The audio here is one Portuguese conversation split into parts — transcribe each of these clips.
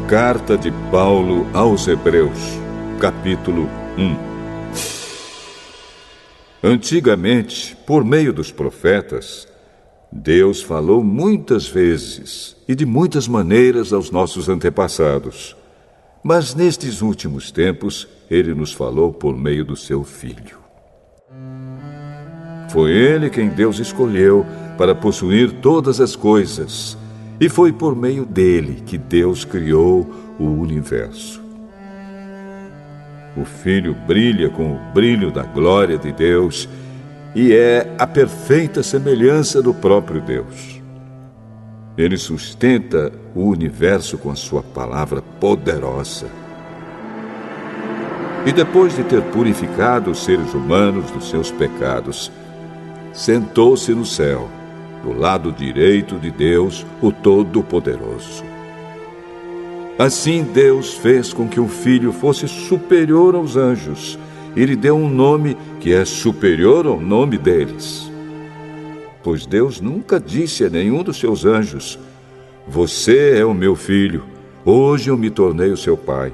Carta de Paulo aos Hebreus, capítulo 1. Antigamente, por meio dos profetas, Deus falou muitas vezes e de muitas maneiras aos nossos antepassados. Mas nestes últimos tempos, Ele nos falou por meio do seu Filho. Foi Ele quem Deus escolheu para possuir todas as coisas, e foi por meio dele que Deus criou o universo. O Filho brilha com o brilho da glória de Deus e é a perfeita semelhança do próprio Deus. Ele sustenta o universo com a sua palavra poderosa. E depois de ter purificado os seres humanos dos seus pecados, sentou-se no céu, do lado direito de Deus, o Todo-Poderoso. Assim Deus fez com que o Filho fosse superior aos anjos e lhe deu um nome que é superior ao nome deles. Pois Deus nunca disse a nenhum dos seus anjos: "Você é o meu filho, hoje eu me tornei o seu pai."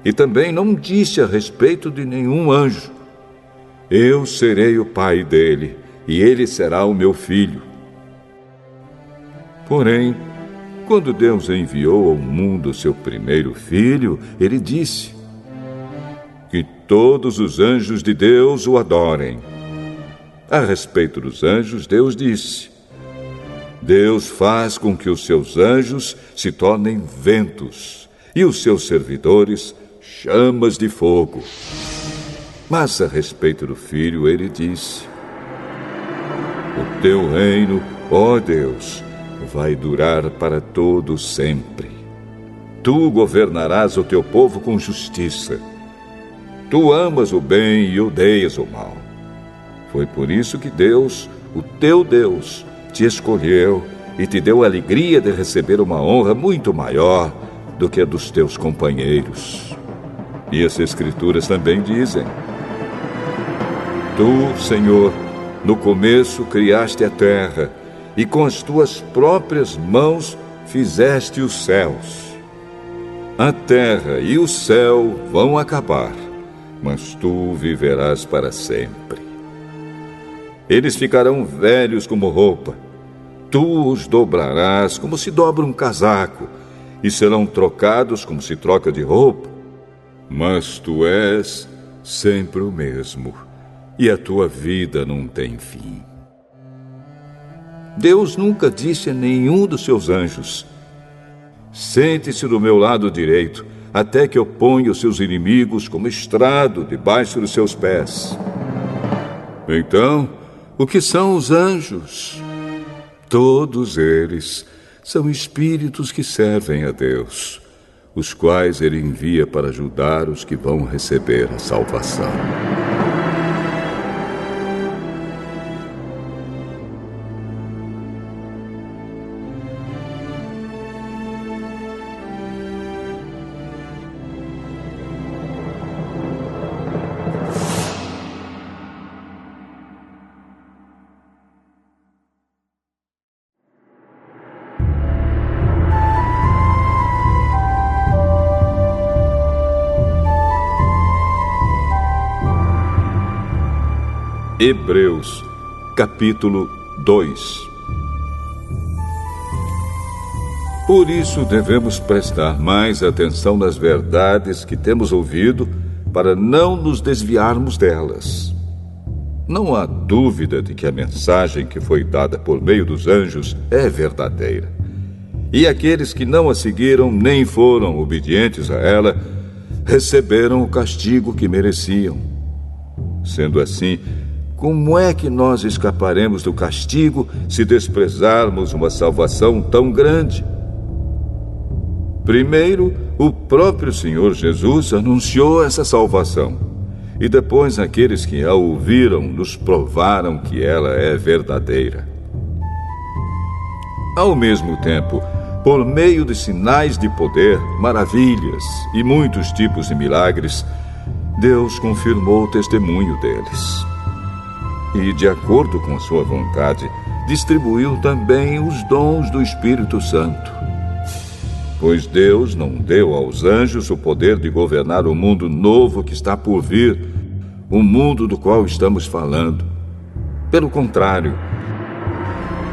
E também não disse a respeito de nenhum anjo: "Eu serei o pai dele, e ele será o meu filho." Porém, quando Deus enviou ao mundo seu primeiro filho, ele disse: "Que todos os anjos de Deus o adorem." A respeito dos anjos, Deus disse: "Deus faz com que os seus anjos se tornem ventos, e os seus servidores chamas de fogo." Mas a respeito do Filho, ele disse: "O teu reino, ó Deus, vai durar para todo sempre. Tu governarás o teu povo com justiça. Tu amas o bem e odeias o mal. Foi por isso que Deus, o teu Deus, te escolheu e te deu a alegria de receber uma honra muito maior do que a dos teus companheiros." E as Escrituras também dizem: "Tu, Senhor, no começo criaste a terra, e com as tuas próprias mãos fizeste os céus. A terra e o céu vão acabar, mas tu viverás para sempre. Eles ficarão velhos como roupa. Tu os dobrarás como se dobra um casaco, e serão trocados como se troca de roupa. Mas tu és sempre o mesmo, e a tua vida não tem fim." Deus nunca disse a nenhum dos seus anjos: "Sente-se do meu lado direito, até que eu ponha os seus inimigos como estrado debaixo dos seus pés." Então, o que são os anjos? Todos eles são espíritos que servem a Deus, os quais ele envia para ajudar os que vão receber a salvação. Hebreus, capítulo 2. Por isso devemos prestar mais atenção nas verdades que temos ouvido, para não nos desviarmos delas. Não há dúvida de que a mensagem que foi dada por meio dos anjos é verdadeira. E aqueles que não a seguiram nem foram obedientes a ela, receberam o castigo que mereciam. Sendo assim, como é que nós escaparemos do castigo se desprezarmos uma salvação tão grande? Primeiro, o próprio Senhor Jesus anunciou essa salvação, e depois aqueles que a ouviram nos provaram que ela é verdadeira. Ao mesmo tempo, por meio de sinais de poder, maravilhas e muitos tipos de milagres, Deus confirmou o testemunho deles. E, de acordo com a sua vontade, distribuiu também os dons do Espírito Santo. Pois Deus não deu aos anjos o poder de governar o mundo novo que está por vir, o mundo do qual estamos falando. Pelo contrário,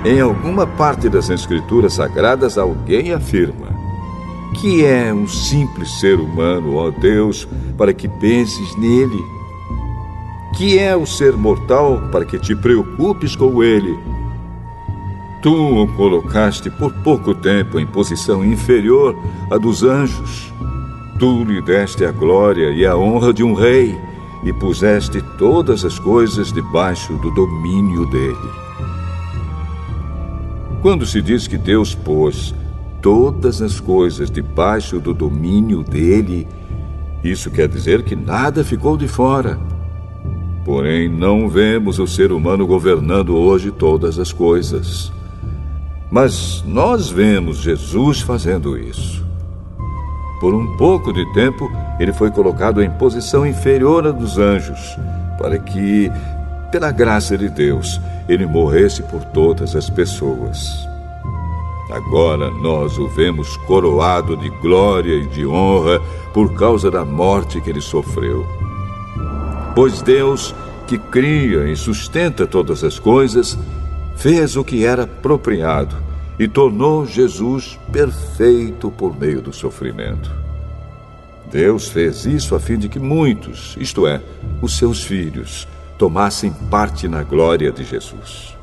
em alguma parte das Escrituras Sagradas, alguém afirma: que é um simples ser humano, ó Deus, para que penses nele? Que é o ser mortal para que te preocupes com ele? Tu o colocaste por pouco tempo em posição inferior à dos anjos. Tu lhe deste a glória e a honra de um rei e puseste todas as coisas debaixo do domínio dele. Quando se diz que Deus pôs todas as coisas debaixo do domínio dele, isso quer dizer que nada ficou de fora. Porém, não vemos o ser humano governando hoje todas as coisas. Mas nós vemos Jesus fazendo isso. Por um pouco de tempo, ele foi colocado em posição inferior à dos anjos, para que, pela graça de Deus, ele morresse por todas as pessoas. Agora nós o vemos coroado de glória e de honra por causa da morte que ele sofreu. Pois Deus, que cria e sustenta todas as coisas, fez o que era apropriado e tornou Jesus perfeito por meio do sofrimento. Deus fez isso a fim de que muitos, isto é, os seus filhos, tomassem parte na glória de Jesus.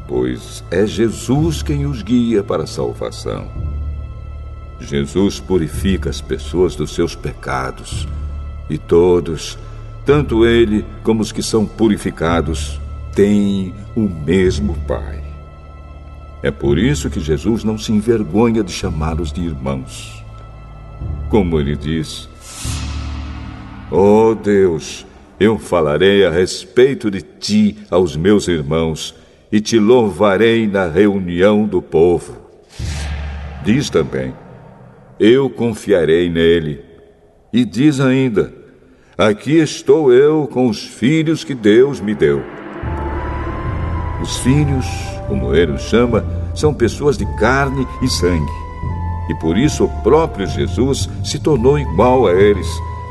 Pois é Jesus quem os guia para a salvação. Jesus purifica as pessoas dos seus pecados, e todos, tanto ele como os que são purificados, têm o mesmo Pai. É por isso que Jesus não se envergonha de chamá-los de irmãos. Como ele diz: ó Deus, eu falarei a respeito de ti aos meus irmãos e te louvarei na reunião do povo. Diz também: eu confiarei nele. E diz ainda: aqui estou eu com os filhos que Deus me deu. Os filhos, como ele os chama, são pessoas de carne e sangue. E por isso o próprio Jesus se tornou igual a eles,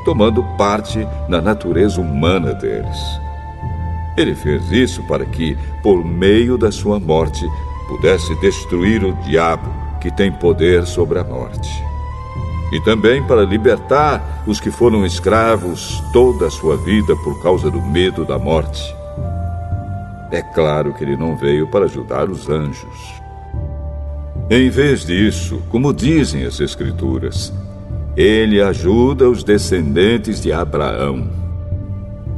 tomando parte na natureza humana deles. Ele fez isso para que, por meio da sua morte, pudesse destruir o diabo, que tem poder sobre a morte. E também para libertar os que foram escravos toda a sua vida por causa do medo da morte. É claro que ele não veio para ajudar os anjos. Em vez disso, como dizem as Escrituras, ele ajuda os descendentes de Abraão.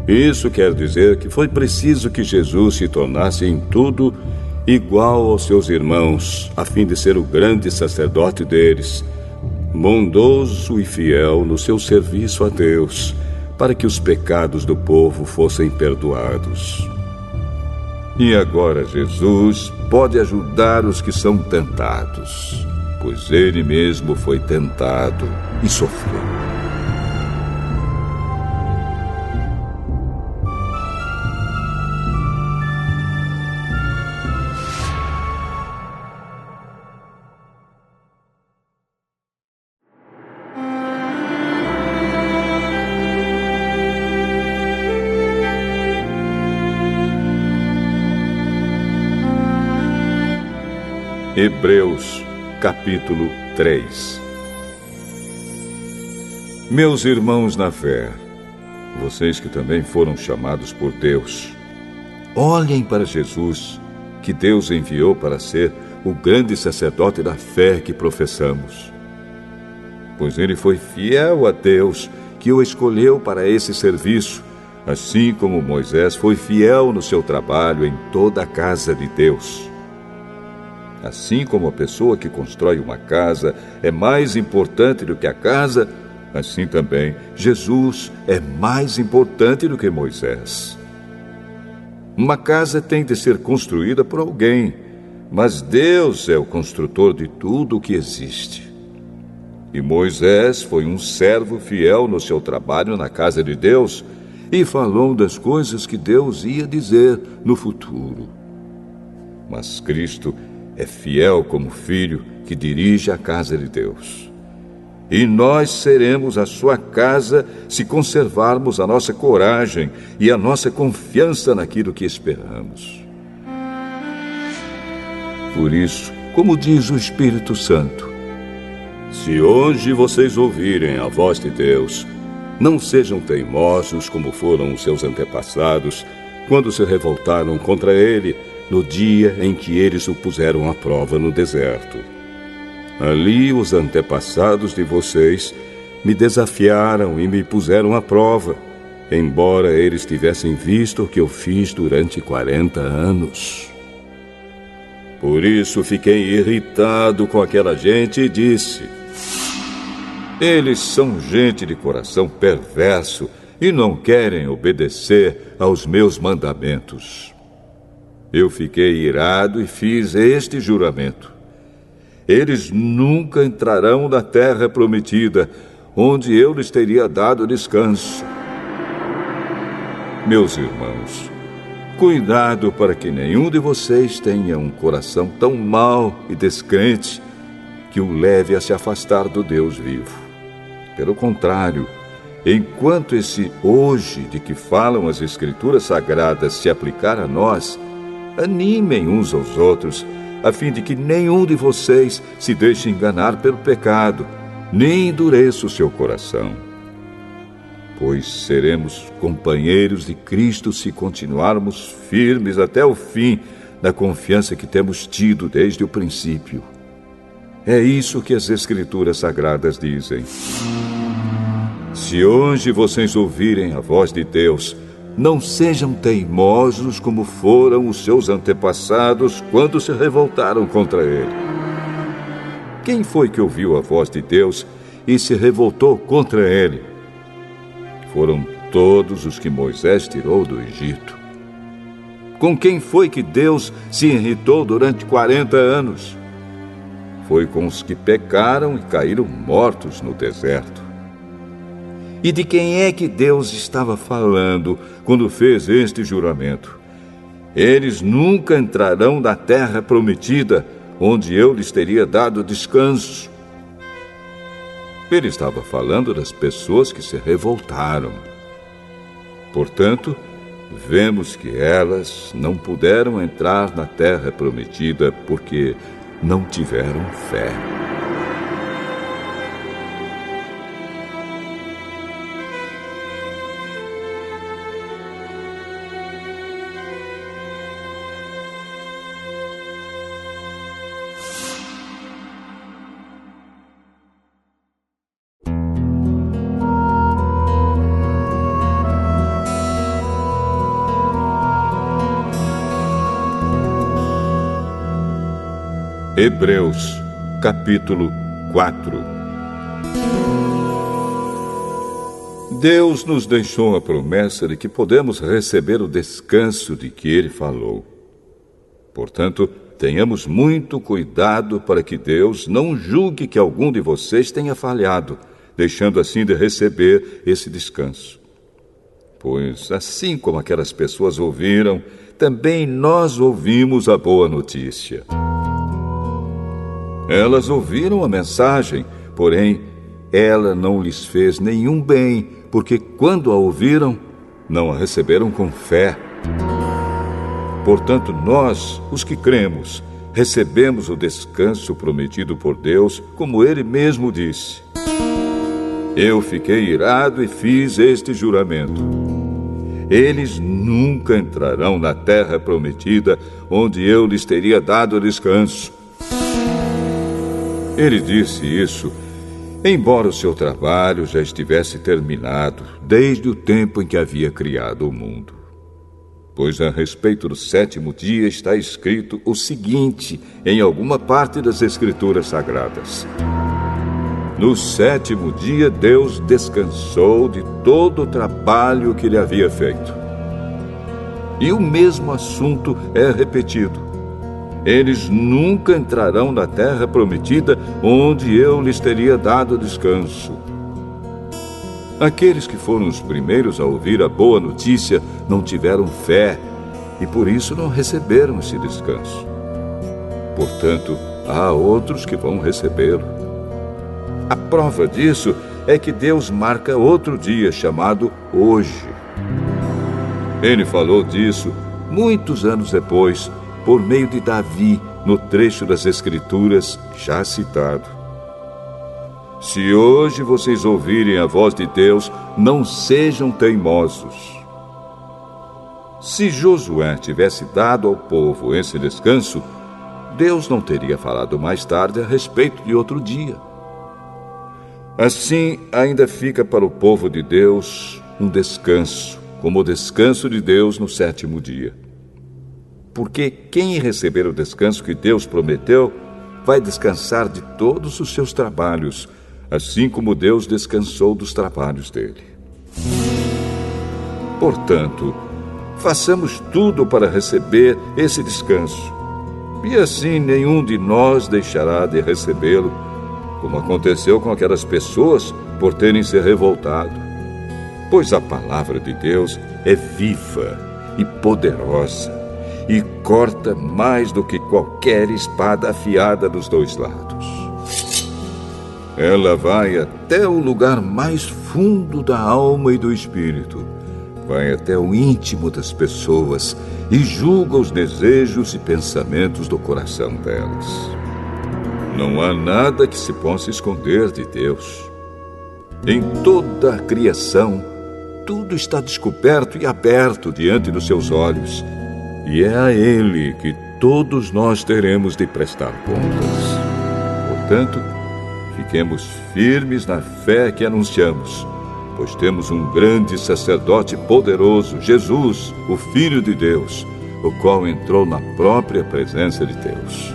Isso quer dizer que foi preciso que Jesus se tornasse em tudo igual aos seus irmãos, a fim de ser o grande sacerdote deles, bondoso e fiel no seu serviço a Deus, para que os pecados do povo fossem perdoados. E agora Jesus pode ajudar os que são tentados, pois ele mesmo foi tentado e sofreu. Hebreus, capítulo 3. Meus irmãos na fé, vocês que também foram chamados por Deus, olhem para Jesus, que Deus enviou para ser o grande sacerdote da fé que professamos. Pois ele foi fiel a Deus, que o escolheu para esse serviço, assim como Moisés foi fiel no seu trabalho em toda a casa de Deus. Assim como a pessoa que constrói uma casa é mais importante do que a casa, assim também Jesus é mais importante do que Moisés. Uma casa tem de ser construída por alguém, mas Deus é o construtor de tudo o que existe. E Moisés foi um servo fiel no seu trabalho na casa de Deus e falou das coisas que Deus ia dizer no futuro. Mas Cristo é fiel como filho que dirige a casa de Deus. E nós seremos a sua casa se conservarmos a nossa coragem e a nossa confiança naquilo que esperamos. Por isso, como diz o Espírito Santo, se hoje vocês ouvirem a voz de Deus, não sejam teimosos como foram os seus antepassados, quando se revoltaram contra ele no dia em que eles o puseram à prova no deserto. Ali os antepassados de vocês me desafiaram e me puseram à prova, embora eles tivessem visto o que eu fiz durante 40 anos. Por isso fiquei irritado com aquela gente e disse: eles são gente de coração perverso e não querem obedecer aos meus mandamentos. Eu fiquei irado e fiz este juramento: eles nunca entrarão na terra prometida, onde eu lhes teria dado descanso. Meus irmãos, cuidado para que nenhum de vocês tenha um coração tão mau e descrente que o leve a se afastar do Deus vivo. Pelo contrário, enquanto esse hoje de que falam as Escrituras Sagradas se aplicar a nós, animem uns aos outros, a fim de que nenhum de vocês se deixe enganar pelo pecado, nem endureça o seu coração. Pois seremos companheiros de Cristo se continuarmos firmes até o fim na confiança que temos tido desde o princípio. É isso que as Escrituras Sagradas dizem. Se hoje vocês ouvirem a voz de Deus, não sejam teimosos como foram os seus antepassados quando se revoltaram contra ele. Quem foi que ouviu a voz de Deus e se revoltou contra ele? Foram todos os que Moisés tirou do Egito. Com quem foi que Deus se irritou durante 40 anos? Foi com os que pecaram e caíram mortos no deserto. E de quem é que Deus estava falando quando fez este juramento? Eles nunca entrarão na terra prometida, onde eu lhes teria dado descanso. Ele estava falando das pessoas que se revoltaram. Portanto, vemos que elas não puderam entrar na terra prometida porque não tiveram fé. Hebreus, capítulo 4. Deus nos deixou a promessa de que podemos receber o descanso de que Ele falou. Portanto, tenhamos muito cuidado para que Deus não julgue que algum de vocês tenha falhado, deixando assim de receber esse descanso. Pois, assim como aquelas pessoas ouviram, também nós ouvimos a boa notícia. Elas ouviram a mensagem, porém, ela não lhes fez nenhum bem, porque quando a ouviram, não a receberam com fé. Portanto, nós, os que cremos, recebemos o descanso prometido por Deus, como Ele mesmo disse. Eu fiquei irado e fiz este juramento: eles nunca entrarão na terra prometida, onde eu lhes teria dado descanso. Ele disse isso, embora o seu trabalho já estivesse terminado, desde o tempo em que havia criado o mundo. Pois a respeito do 7º dia está escrito o seguinte em alguma parte das Escrituras Sagradas: no 7º dia Deus descansou de todo o trabalho que ele havia feito. E o mesmo assunto é repetido: eles nunca entrarão na terra prometida, onde eu lhes teria dado descanso. Aqueles que foram os primeiros a ouvir a boa notícia não tiveram fé e por isso não receberam esse descanso. Portanto, há outros que vão recebê-lo. A prova disso é que Deus marca outro dia chamado hoje. Ele falou disso muitos anos depois, por meio de Davi, no trecho das Escrituras já citado. Se hoje vocês ouvirem a voz de Deus, não sejam teimosos. Se Josué tivesse dado ao povo esse descanso, Deus não teria falado mais tarde a respeito de outro dia. Assim, ainda fica para o povo de Deus um descanso, como o descanso de Deus no 7º dia. Porque quem receber o descanso que Deus prometeu, vai descansar de todos os seus trabalhos, assim como Deus descansou dos trabalhos dele. Portanto, façamos tudo para receber esse descanso, e assim nenhum de nós deixará de recebê-lo, como aconteceu com aquelas pessoas por terem se revoltado. Pois a palavra de Deus é viva e poderosa, e corta mais do que qualquer espada afiada dos dois lados. Ela vai até o lugar mais fundo da alma e do espírito, vai até o íntimo das pessoas e julga os desejos e pensamentos do coração delas. Não há nada que se possa esconder de Deus. Em toda a criação, tudo está descoberto e aberto diante dos seus olhos, e é a Ele que todos nós teremos de prestar contas. Portanto, fiquemos firmes na fé que anunciamos, pois temos um grande sacerdote poderoso, Jesus, o Filho de Deus, o qual entrou na própria presença de Deus.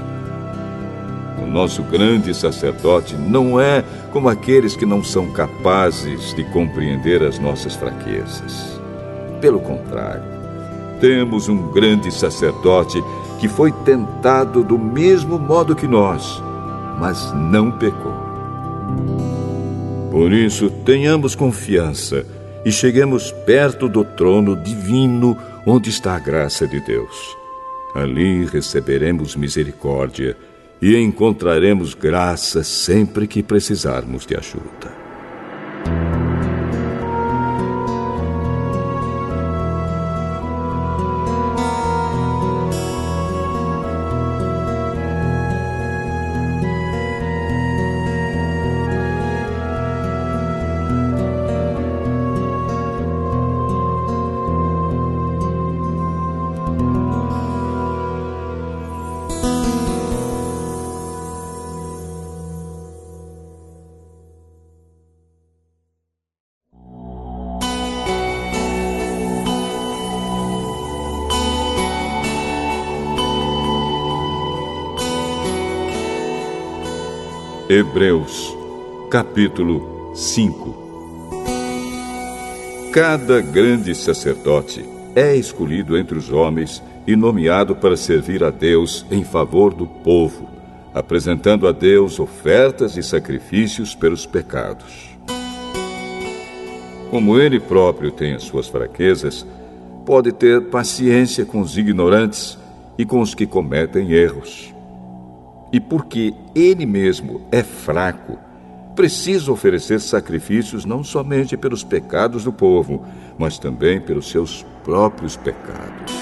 O nosso grande sacerdote não é como aqueles que não são capazes de compreender as nossas fraquezas. Pelo contrário, temos um grande sacerdote que foi tentado do mesmo modo que nós, mas não pecou. Por isso, tenhamos confiança e cheguemos perto do trono divino onde está a graça de Deus. Ali receberemos misericórdia e encontraremos graça sempre que precisarmos de ajuda. Hebreus, capítulo 5. Cada grande sacerdote é escolhido entre os homens e nomeado para servir a Deus em favor do povo, apresentando a Deus ofertas e sacrifícios pelos pecados. Como ele próprio tem as suas fraquezas, pode ter paciência com os ignorantes e com os que cometem erros. E porque ele mesmo é fraco, precisa oferecer sacrifícios não somente pelos pecados do povo, mas também pelos seus próprios pecados.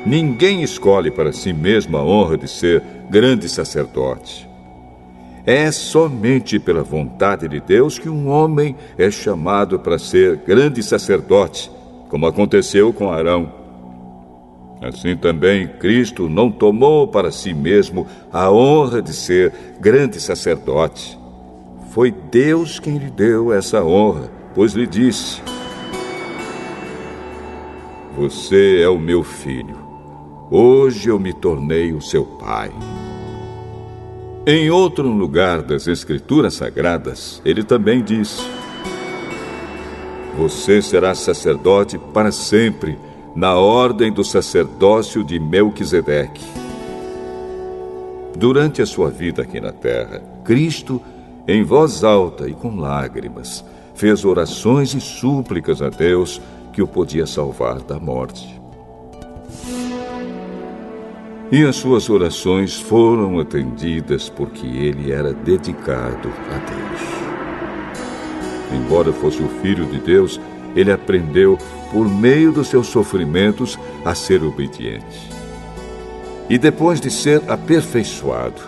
Ninguém escolhe para si mesmo a honra de ser grande sacerdote. É somente pela vontade de Deus que um homem é chamado para ser grande sacerdote, como aconteceu com Arão. Assim também Cristo não tomou para si mesmo a honra de ser grande sacerdote. Foi Deus quem lhe deu essa honra, pois lhe disse: "Você é o meu filho. Hoje eu me tornei o seu pai." Em outro lugar das Escrituras Sagradas, ele também disse: "Você será sacerdote para sempre, na ordem do sacerdócio de Melquisedeque." Durante a sua vida aqui na terra, Cristo, em voz alta e com lágrimas, fez orações e súplicas a Deus que o podia salvar da morte. e as suas orações foram atendidas porque ele era dedicado a Deus. Embora fosse o Filho de Deus, ele aprendeu, por meio dos seus sofrimentos, a ser obediente. E depois de ser aperfeiçoado,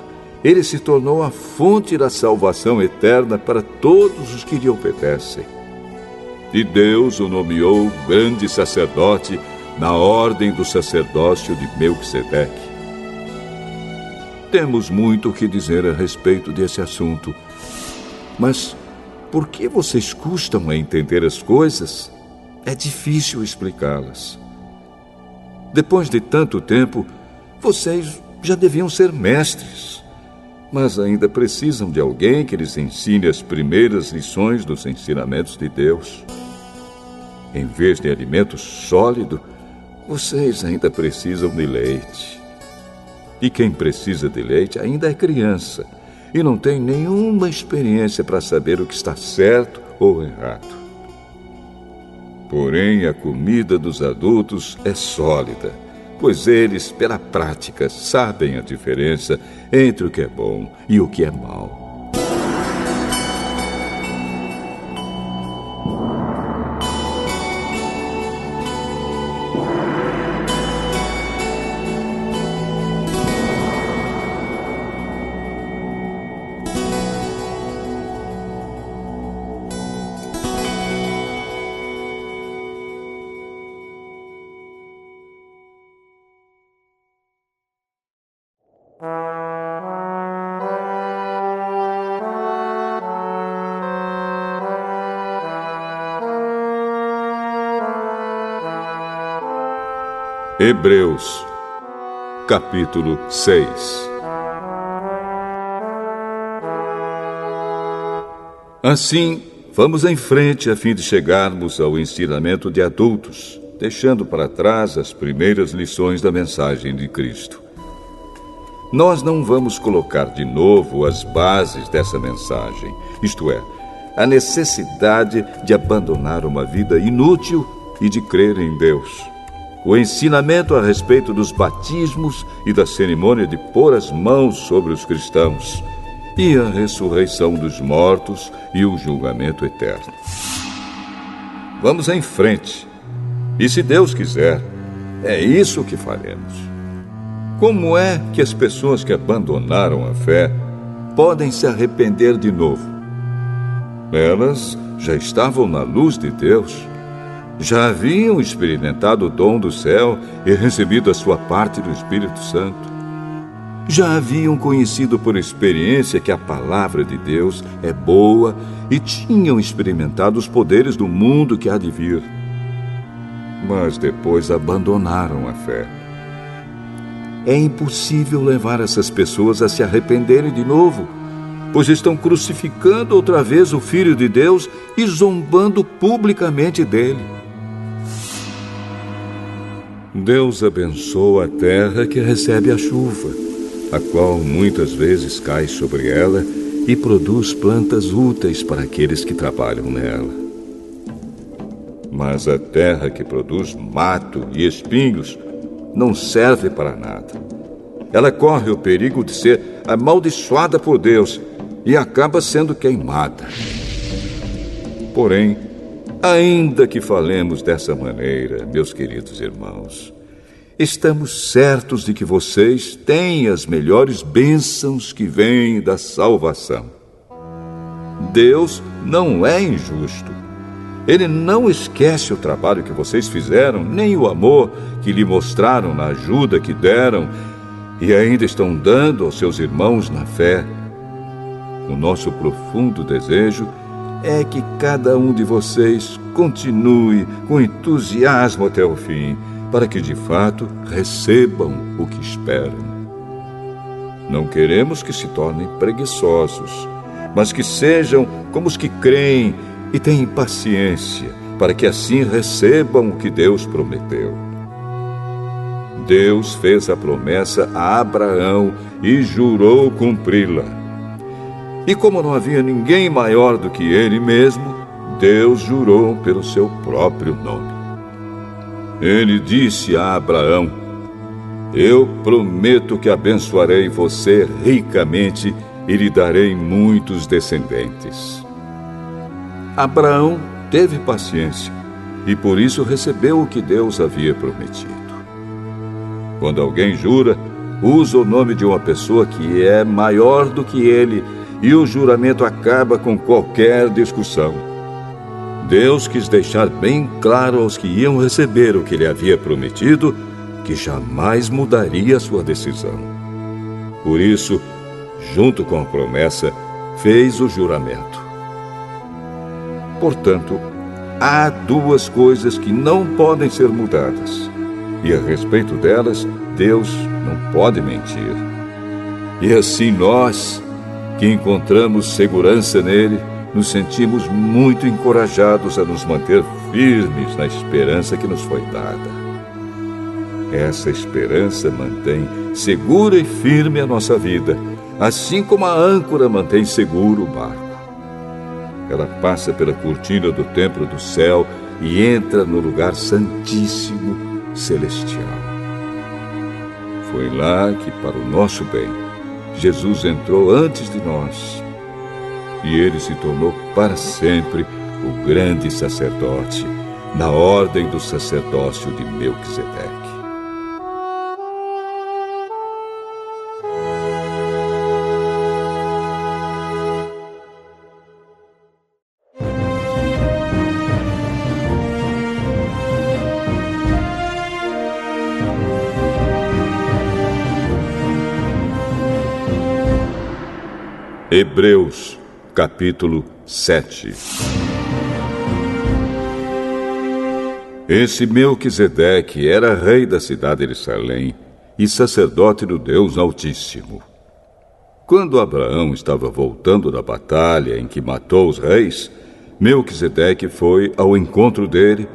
ele se tornou a fonte da salvação eterna para todos os que lhe obedecem. E Deus o nomeou grande sacerdote na ordem do sacerdócio de Melquisedeque. Temos muito o que dizer a respeito desse assunto, mas por que vocês custam a entender as coisas? É difícil explicá-las. Depois de tanto tempo, vocês já deviam ser mestres, mas ainda precisam de alguém que lhes ensine as primeiras lições dos ensinamentos de Deus. Em vez de alimento sólido, vocês ainda precisam de leite. E quem precisa de leite ainda é criança e não tem nenhuma experiência para saber o que está certo ou errado. Porém, a comida dos adultos é sólida, pois eles, pela prática, sabem a diferença entre o que é bom e o que é mau. Hebreus, capítulo 6. Assim, vamos em frente a fim de chegarmos ao ensinamento de adultos, deixando para trás as primeiras lições da mensagem de Cristo. Nós não vamos colocar de novo as bases dessa mensagem, isto é, a necessidade de abandonar uma vida inútil e de crer em Deus. O ensinamento a respeito dos batismos e da cerimônia de pôr as mãos sobre os cristãos, e a ressurreição dos mortos e o julgamento eterno. Vamos em frente, e se Deus quiser, é isso que faremos. Como é que as pessoas que abandonaram a fé podem se arrepender de novo? Elas já estavam na luz de Deus, já haviam experimentado o dom do céu e recebido a sua parte do Espírito Santo. Já haviam conhecido por experiência que a palavra de Deus é boa e tinham experimentado os poderes do mundo que há de vir. Mas depois abandonaram a fé. É impossível levar essas pessoas a se arrependerem de novo, pois estão crucificando outra vez o Filho de Deus e zombando publicamente dele. Deus abençoa a terra que recebe a chuva, a qual muitas vezes cai sobre ela e produz plantas úteis para aqueles que trabalham nela. Mas a terra que produz mato e espinhos não serve para nada. Ela corre o perigo de ser amaldiçoada por Deus e acaba sendo queimada. Porém, ainda que falemos dessa maneira, meus queridos irmãos, estamos certos de que vocês têm as melhores bênçãos que vêm da salvação. Deus não é injusto. Ele não esquece o trabalho que vocês fizeram, nem o amor que lhe mostraram na ajuda que deram e ainda estão dando aos seus irmãos na fé. O nosso profundo desejo é que cada um de vocês continue com entusiasmo até o fim, para que de fato recebam o que esperam. Não queremos que se tornem preguiçosos, mas que sejam como os que creem e têm paciência, para que assim recebam o que Deus prometeu. Deus fez a promessa a Abraão e jurou cumpri-la. E como não havia ninguém maior do que ele mesmo, Deus jurou pelo seu próprio nome. Ele disse a Abraão: Eu prometo que abençoarei você ricamente e lhe darei muitos descendentes. Abraão teve paciência e por isso recebeu o que Deus havia prometido. Quando alguém jura, usa o nome de uma pessoa que é maior do que ele e o juramento acaba com qualquer discussão. Deus quis deixar bem claro aos que iam receber o que ele havia prometido que jamais mudaria sua decisão. Por isso, junto com a promessa, fez o juramento. Portanto, há duas coisas que não podem ser mudadas, e a respeito delas, Deus não pode mentir. E assim nós, que encontramos segurança nele, nos sentimos muito encorajados a nos manter firmes na esperança que nos foi dada. Essa esperança mantém segura e firme a nossa vida, assim como a âncora mantém seguro o barco. Ela passa pela cortina do templo do céu e entra no lugar santíssimo celestial. Foi lá que, para o nosso bem, Jesus entrou antes de nós. E ele se tornou para sempre o grande sacerdote, na ordem do sacerdócio de Melquisedeque. Hebreus, capítulo 7. Esse Melquisedeque era rei da cidade de Salém e sacerdote do Deus Altíssimo. Quando Abraão estava voltando da batalha em que matou os reis, Melquisedeque foi ao encontro dele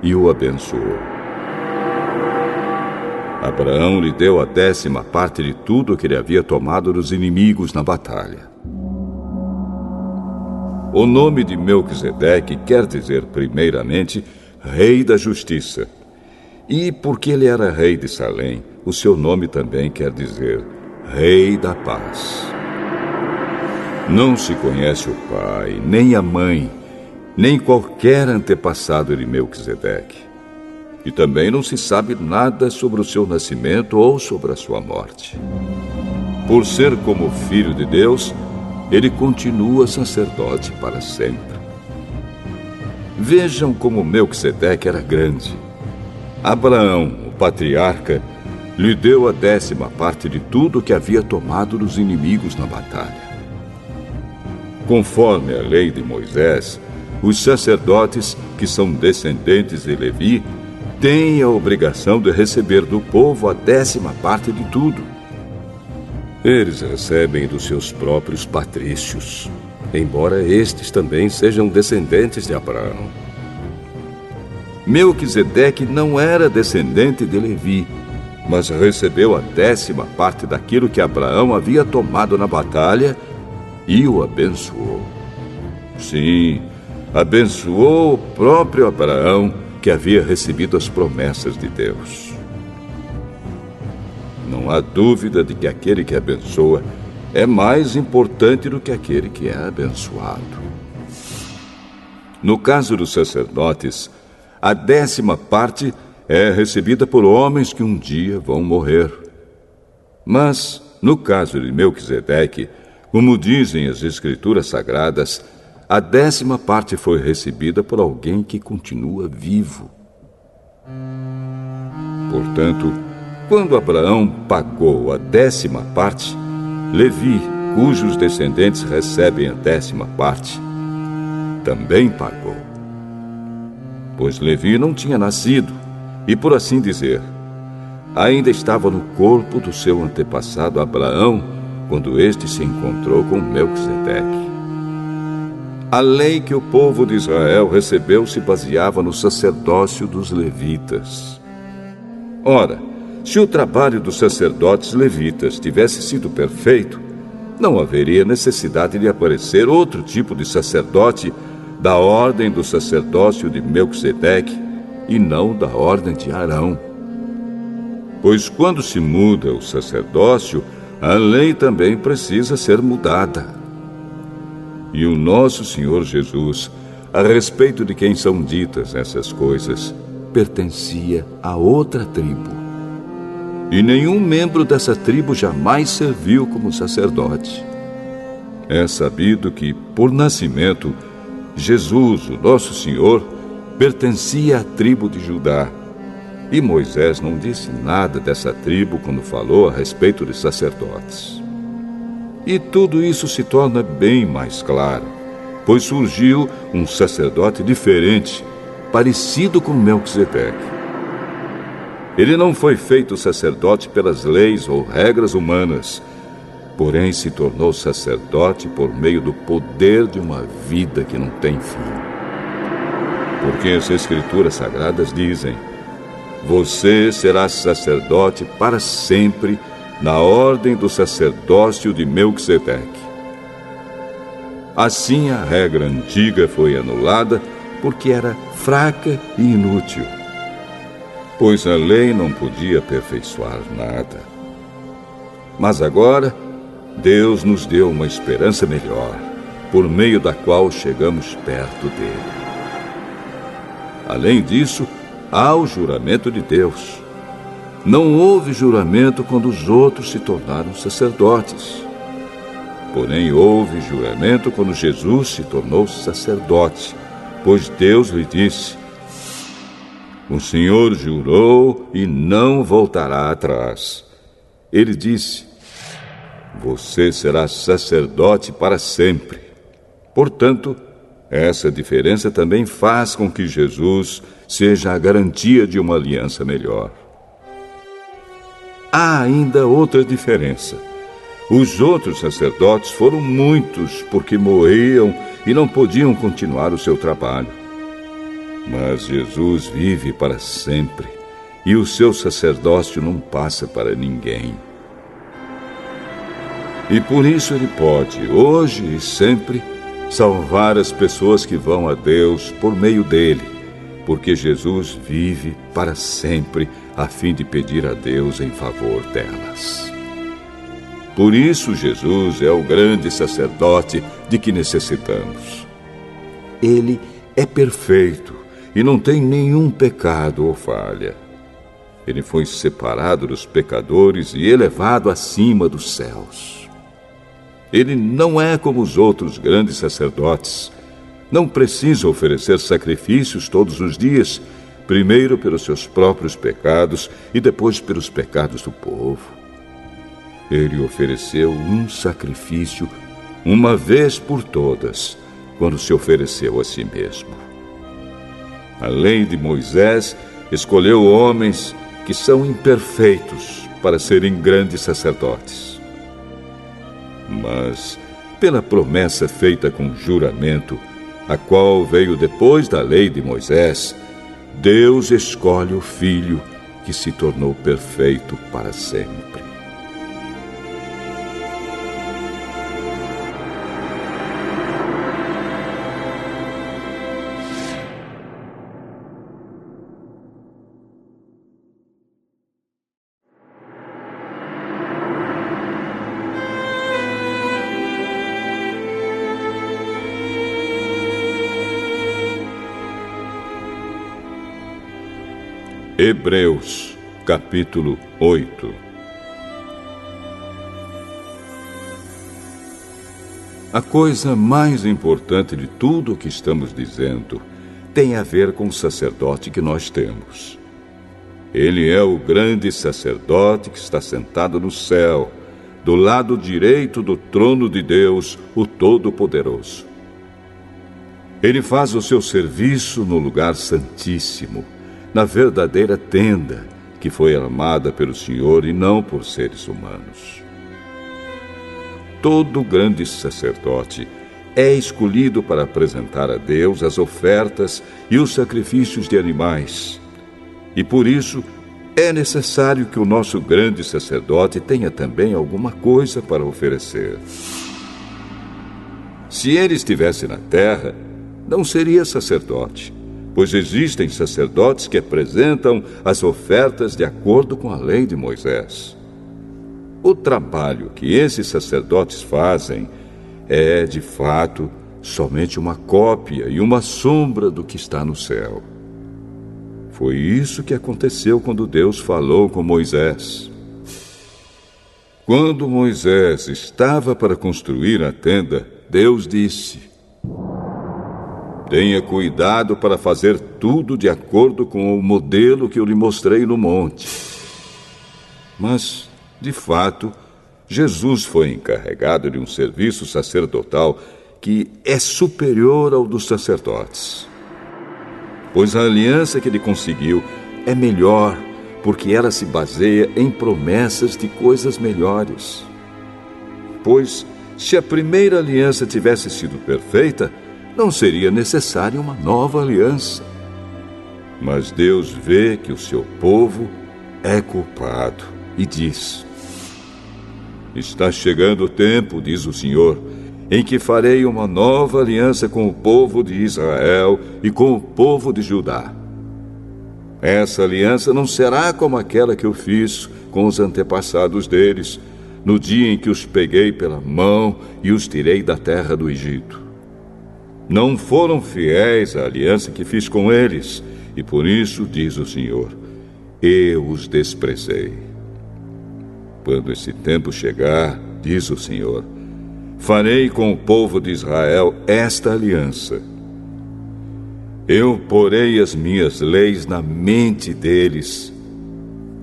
e o abençoou. Abraão lhe deu a 10ª parte de tudo que ele havia tomado dos inimigos na batalha. O nome de Melquisedeque quer dizer, primeiramente, Rei da Justiça. E porque ele era rei de Salém, o seu nome também quer dizer Rei da Paz. Não se conhece o pai, nem a mãe, nem qualquer antepassado de Melquisedeque. E também não se sabe nada sobre o seu nascimento ou sobre a sua morte. Por ser como filho de Deus, ele continua sacerdote para sempre. Vejam como Melquisedeque era grande. Abraão, o patriarca, lhe deu a 10ª parte de tudo que havia tomado dos inimigos na batalha. Conforme a lei de Moisés, os sacerdotes, que são descendentes de Levi, têm a obrigação de receber do povo a 10ª parte de tudo. Eles recebem dos seus próprios patrícios, embora estes também sejam descendentes de Abraão. Melquisedeque não era descendente de Levi, mas recebeu a 10ª parte daquilo que Abraão havia tomado na batalha e o abençoou. Sim, abençoou o próprio Abraão, que havia recebido as promessas de Deus. Não há dúvida de que aquele que abençoa é mais importante do que aquele que é abençoado. No caso dos sacerdotes, a 10ª parte é recebida por homens que um dia vão morrer. Mas, no caso de Melquisedeque, como dizem as Escrituras Sagradas, a 10ª parte foi recebida por alguém que continua vivo. Portanto, quando Abraão pagou a 10ª parte, Levi, cujos descendentes recebem a 10ª parte, também pagou. Pois Levi não tinha nascido e, por assim dizer, ainda estava no corpo do seu antepassado Abraão quando este se encontrou com Melquisedeque. A lei que o povo de Israel recebeu se baseava no sacerdócio dos levitas. Ora, se o trabalho dos sacerdotes levitas tivesse sido perfeito, não haveria necessidade de aparecer outro tipo de sacerdote da ordem do sacerdócio de Melquisedeque e não da ordem de Arão. Pois quando se muda o sacerdócio, a lei também precisa ser mudada. E o nosso Senhor Jesus, a respeito de quem são ditas essas coisas, pertencia a outra tribo. E nenhum membro dessa tribo jamais serviu como sacerdote. É sabido que, por nascimento, Jesus, o nosso Senhor, pertencia à tribo de Judá. E Moisés não disse nada dessa tribo quando falou a respeito de sacerdotes. E tudo isso se torna bem mais claro, pois surgiu um sacerdote diferente, parecido com Melquisedeque. Ele não foi feito sacerdote pelas leis ou regras humanas, porém se tornou sacerdote por meio do poder de uma vida que não tem fim. Porque as Escrituras Sagradas dizem: você será sacerdote para sempre, na ordem do sacerdócio de Melquisedeque. Assim, a regra antiga foi anulada porque era fraca e inútil, pois a lei não podia aperfeiçoar nada. Mas agora, Deus nos deu uma esperança melhor, por meio da qual chegamos perto dele. Além disso, há o juramento de Deus. Não houve juramento quando os outros se tornaram sacerdotes. Porém, houve juramento quando Jesus se tornou sacerdote, pois Deus lhe disse: o Senhor jurou e não voltará atrás. Ele disse: você será sacerdote para sempre. Portanto, essa diferença também faz com que Jesus seja a garantia de uma aliança melhor. Há ainda outra diferença. Os outros sacerdotes foram muitos porque morriam e não podiam continuar o seu trabalho. Mas Jesus vive para sempre e o seu sacerdócio não passa para ninguém. E por isso ele pode, hoje e sempre, salvar as pessoas que vão a Deus por meio dele, porque Jesus vive para sempre a fim de pedir a Deus em favor delas. Por isso Jesus é o grande sacerdote de que necessitamos. Ele é perfeito e não tem nenhum pecado ou falha. Ele foi separado dos pecadores e elevado acima dos céus. Ele não é como os outros grandes sacerdotes. Não precisa oferecer sacrifícios todos os dias, primeiro pelos seus próprios pecados e depois pelos pecados do povo. Ele ofereceu um sacrifício uma vez por todas, quando se ofereceu a si mesmo. A lei de Moisés escolheu homens que são imperfeitos para serem grandes sacerdotes. Mas, pela promessa feita com juramento, a qual veio depois da lei de Moisés, Deus escolhe o Filho que se tornou perfeito para sempre. Hebreus, capítulo 8. A coisa mais importante de tudo o que estamos dizendo tem a ver com o sacerdote que nós temos. Ele é o grande sacerdote que está sentado no céu, do lado direito do trono de Deus, o Todo-Poderoso. Ele faz o seu serviço no lugar santíssimo, na verdadeira tenda, que foi armada pelo Senhor e não por seres humanos. Todo grande sacerdote é escolhido para apresentar a Deus as ofertas e os sacrifícios de animais. E por isso é necessário que o nosso grande sacerdote tenha também alguma coisa para oferecer. Se ele estivesse na terra, não seria sacerdote, pois existem sacerdotes que apresentam as ofertas de acordo com a lei de Moisés. O trabalho que esses sacerdotes fazem é, de fato, somente uma cópia e uma sombra do que está no céu. Foi isso que aconteceu quando Deus falou com Moisés. Quando Moisés estava para construir a tenda, Deus disse: tenha cuidado para fazer tudo de acordo com o modelo que eu lhe mostrei no monte. Mas, de fato, Jesus foi encarregado de um serviço sacerdotal que é superior ao dos sacerdotes. Pois a aliança que ele conseguiu é melhor, porque ela se baseia em promessas de coisas melhores. Pois, se a primeira aliança tivesse sido perfeita, não seria necessária uma nova aliança. Mas Deus vê que o seu povo é culpado e diz: está chegando o tempo, diz o Senhor, em que farei uma nova aliança com o povo de Israel e com o povo de Judá. Essa aliança não será como aquela que eu fiz com os antepassados deles, no dia em que os peguei pela mão e os tirei da terra do Egito. Não foram fiéis à aliança que fiz com eles, e por isso, diz o Senhor, eu os desprezei. Quando esse tempo chegar, diz o Senhor, farei com o povo de Israel esta aliança. Eu porei as minhas leis na mente deles,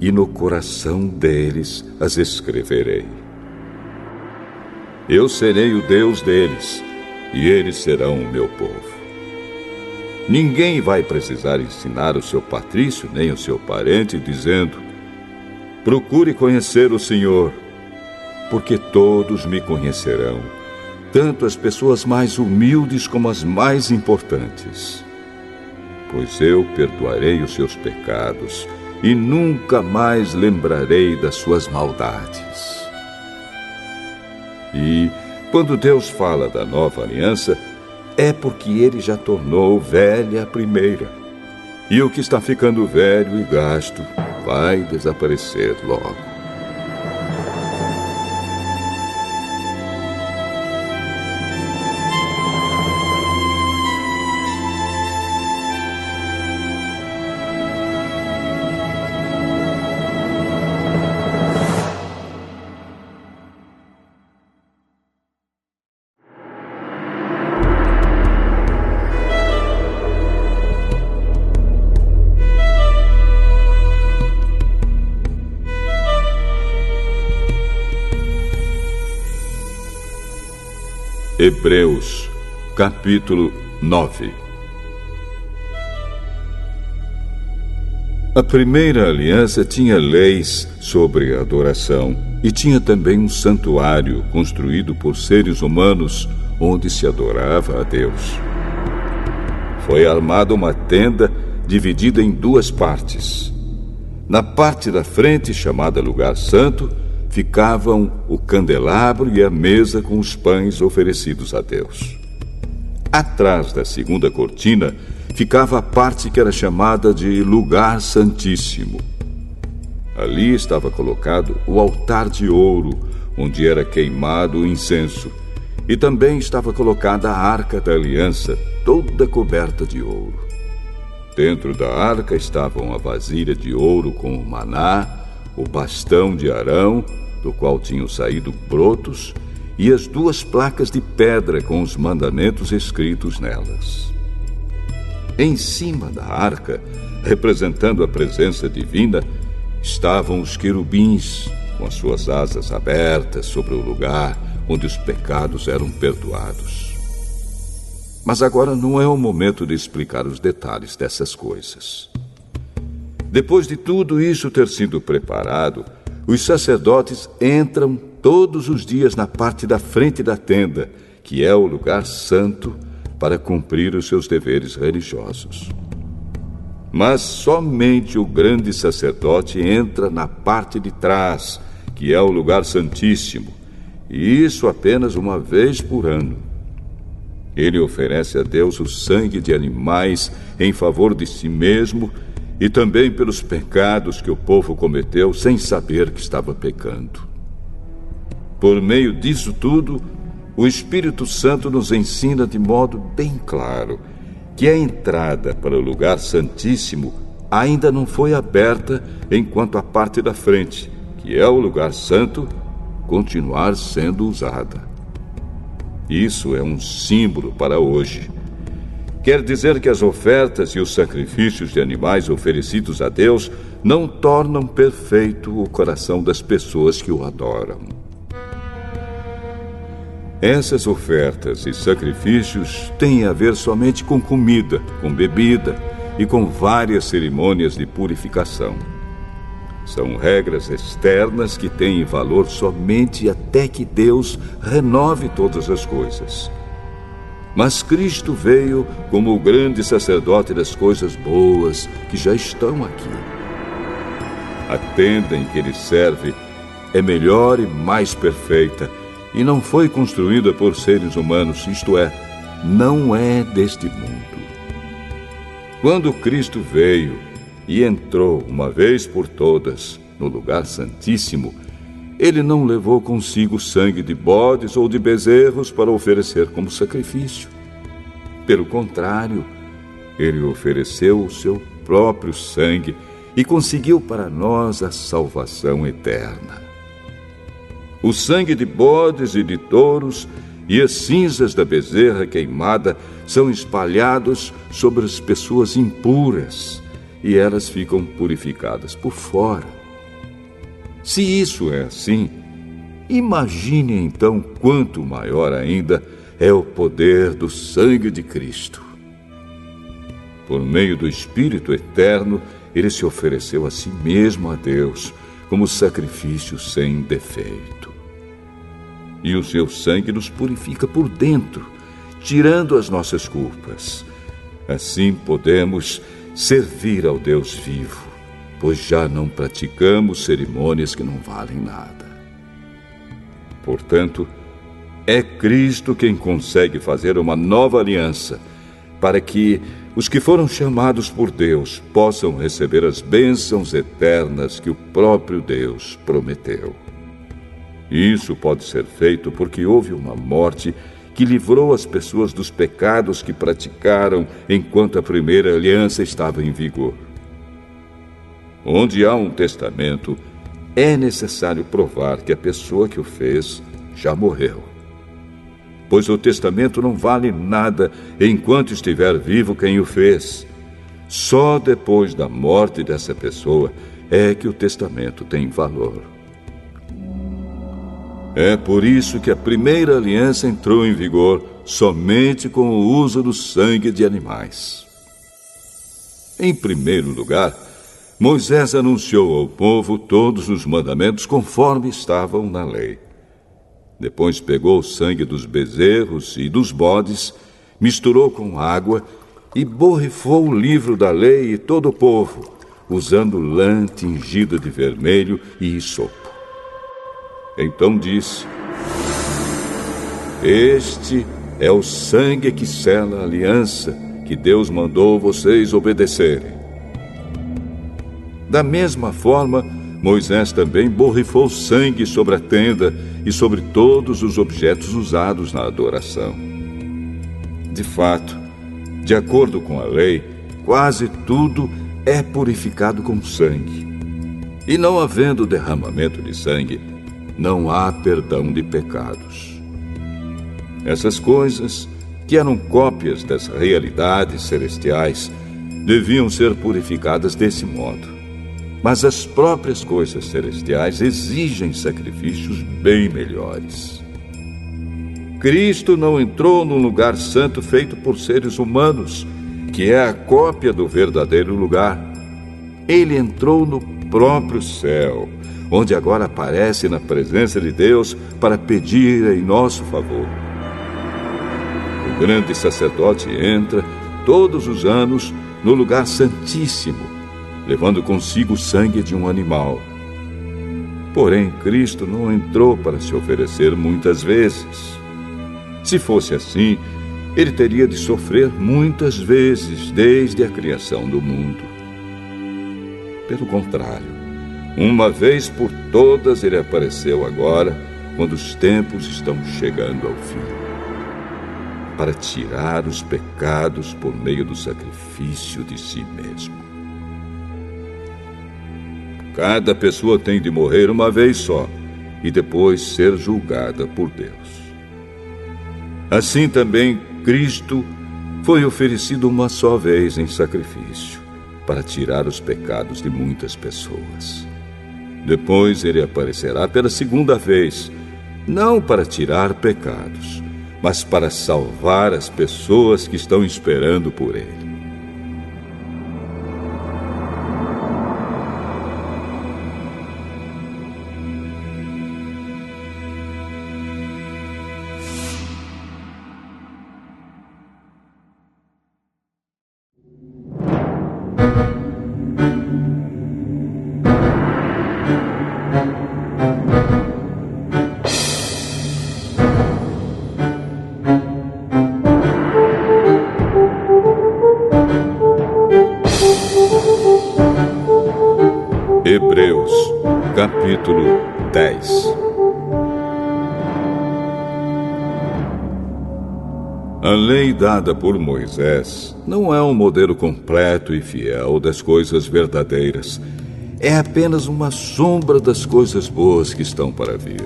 e no coração deles as escreverei. Eu serei o Deus deles, e eles serão o meu povo. Ninguém vai precisar ensinar o seu patrício nem o seu parente, dizendo: procure conhecer o Senhor, porque todos me conhecerão, tanto as pessoas mais humildes como as mais importantes. Pois eu perdoarei os seus pecados e nunca mais lembrarei das suas maldades. E quando Deus fala da nova aliança, é porque ele já tornou velha a primeira. E o que está ficando velho e gasto vai desaparecer logo. Hebreus, capítulo 9. A primeira aliança tinha leis sobre adoração e tinha também um santuário construído por seres humanos onde se adorava a Deus. Foi armada uma tenda dividida em duas partes. Na parte da frente, chamada Lugar Santo, ficavam o candelabro e a mesa com os pães oferecidos a Deus. Atrás da segunda cortina ficava a parte que era chamada de Lugar Santíssimo. Ali estava colocado o altar de ouro, onde era queimado o incenso, e também estava colocada a Arca da Aliança, toda coberta de ouro. Dentro da arca estavam a vasilha de ouro com o maná, o bastão de Arão, do qual tinham saído brotos, e as duas placas de pedra com os mandamentos escritos nelas. Em cima da arca, representando a presença divina, estavam os querubins, com as suas asas abertas sobre o lugar onde os pecados eram perdoados. Mas agora não é o momento de explicar os detalhes dessas coisas. Depois de tudo isso ter sido preparado, os sacerdotes entram todos os dias na parte da frente da tenda, que é o lugar santo, para cumprir os seus deveres religiosos. Mas somente o grande sacerdote entra na parte de trás, que é o lugar santíssimo, e isso apenas uma vez por ano. Ele oferece a Deus o sangue de animais em favor de si mesmo e também pelos pecados que o povo cometeu sem saber que estava pecando. Por meio disso tudo, o Espírito Santo nos ensina de modo bem claro que a entrada para o lugar santíssimo ainda não foi aberta enquanto a parte da frente, que é o lugar santo, continuar sendo usada. Isso é um símbolo para hoje. Quer dizer que as ofertas e os sacrifícios de animais oferecidos a Deus não tornam perfeito o coração das pessoas que o adoram. Essas ofertas e sacrifícios têm a ver somente com comida, com bebida e com várias cerimônias de purificação. São regras externas que têm valor somente até que Deus renove todas as coisas. Mas Cristo veio como o grande sacerdote das coisas boas que já estão aqui. A tenda em que ele serve é melhor e mais perfeita e não foi construída por seres humanos, isto é, não é deste mundo. Quando Cristo veio e entrou uma vez por todas no lugar santíssimo, ele não levou consigo sangue de bodes ou de bezerros para oferecer como sacrifício. Pelo contrário, ele ofereceu o seu próprio sangue e conseguiu para nós a salvação eterna. O sangue de bodes e de touros e as cinzas da bezerra queimada são espalhados sobre as pessoas impuras e elas ficam purificadas por fora. Se isso é assim, imagine então quanto maior ainda é o poder do sangue de Cristo. Por meio do Espírito Eterno, ele se ofereceu a si mesmo a Deus como sacrifício sem defeito. E o seu sangue nos purifica por dentro, tirando as nossas culpas. Assim podemos servir ao Deus vivo, pois já não praticamos cerimônias que não valem nada. Portanto, é Cristo quem consegue fazer uma nova aliança, para que os que foram chamados por Deus possam receber as bênçãos eternas que o próprio Deus prometeu. Isso pode ser feito porque houve uma morte que livrou as pessoas dos pecados que praticaram enquanto a primeira aliança estava em vigor. Onde há um testamento, é necessário provar que a pessoa que o fez já morreu. Pois o testamento não vale nada enquanto estiver vivo quem o fez. Só depois da morte dessa pessoa é que o testamento tem valor. É por isso que a primeira aliança entrou em vigor somente com o uso do sangue de animais. Em primeiro lugar, Moisés anunciou ao povo todos os mandamentos conforme estavam na lei. Depois pegou o sangue dos bezerros e dos bodes, misturou com água e borrifou o livro da lei e todo o povo, usando lã tingida de vermelho e hisopo. Então disse: Este é o sangue que sela a aliança que Deus mandou vocês obedecerem. Da mesma forma, Moisés também borrifou sangue sobre a tenda e sobre todos os objetos usados na adoração. De fato, de acordo com a lei, quase tudo é purificado com sangue. E não havendo derramamento de sangue, não há perdão de pecados. Essas coisas, que eram cópias das realidades celestiais, deviam ser purificadas desse modo. Mas as próprias coisas celestiais exigem sacrifícios bem melhores. Cristo não entrou num lugar santo feito por seres humanos, que é a cópia do verdadeiro lugar. Ele entrou no próprio céu, onde agora aparece na presença de Deus para pedir em nosso favor. O grande sacerdote entra todos os anos no lugar santíssimo, levando consigo o sangue de um animal. Porém, Cristo não entrou para se oferecer muitas vezes. Se fosse assim, ele teria de sofrer muitas vezes desde a criação do mundo. Pelo contrário, uma vez por todas ele apareceu agora, quando os tempos estão chegando ao fim, para tirar os pecados por meio do sacrifício de si mesmo. Cada pessoa tem de morrer uma vez só e depois ser julgada por Deus. Assim também Cristo foi oferecido uma só vez em sacrifício para tirar os pecados de muitas pessoas. Depois ele aparecerá pela segunda vez, não para tirar pecados, mas para salvar as pessoas que estão esperando por ele. Hebreus, capítulo 10. A lei dada por Moisés não é um modelo completo e fiel das coisas verdadeiras. É apenas uma sombra das coisas boas que estão para vir.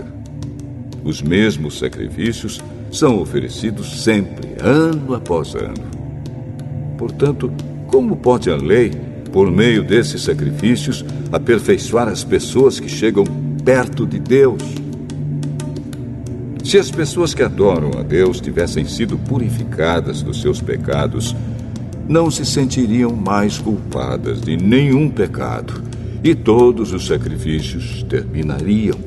Os mesmos sacrifícios são oferecidos sempre, ano após ano. Portanto, como pode a lei, por meio desses sacrifícios, aperfeiçoar as pessoas que chegam perto de Deus? Se as pessoas que adoram a Deus tivessem sido purificadas dos seus pecados, não se sentiriam mais culpadas de nenhum pecado e todos os sacrifícios terminariam.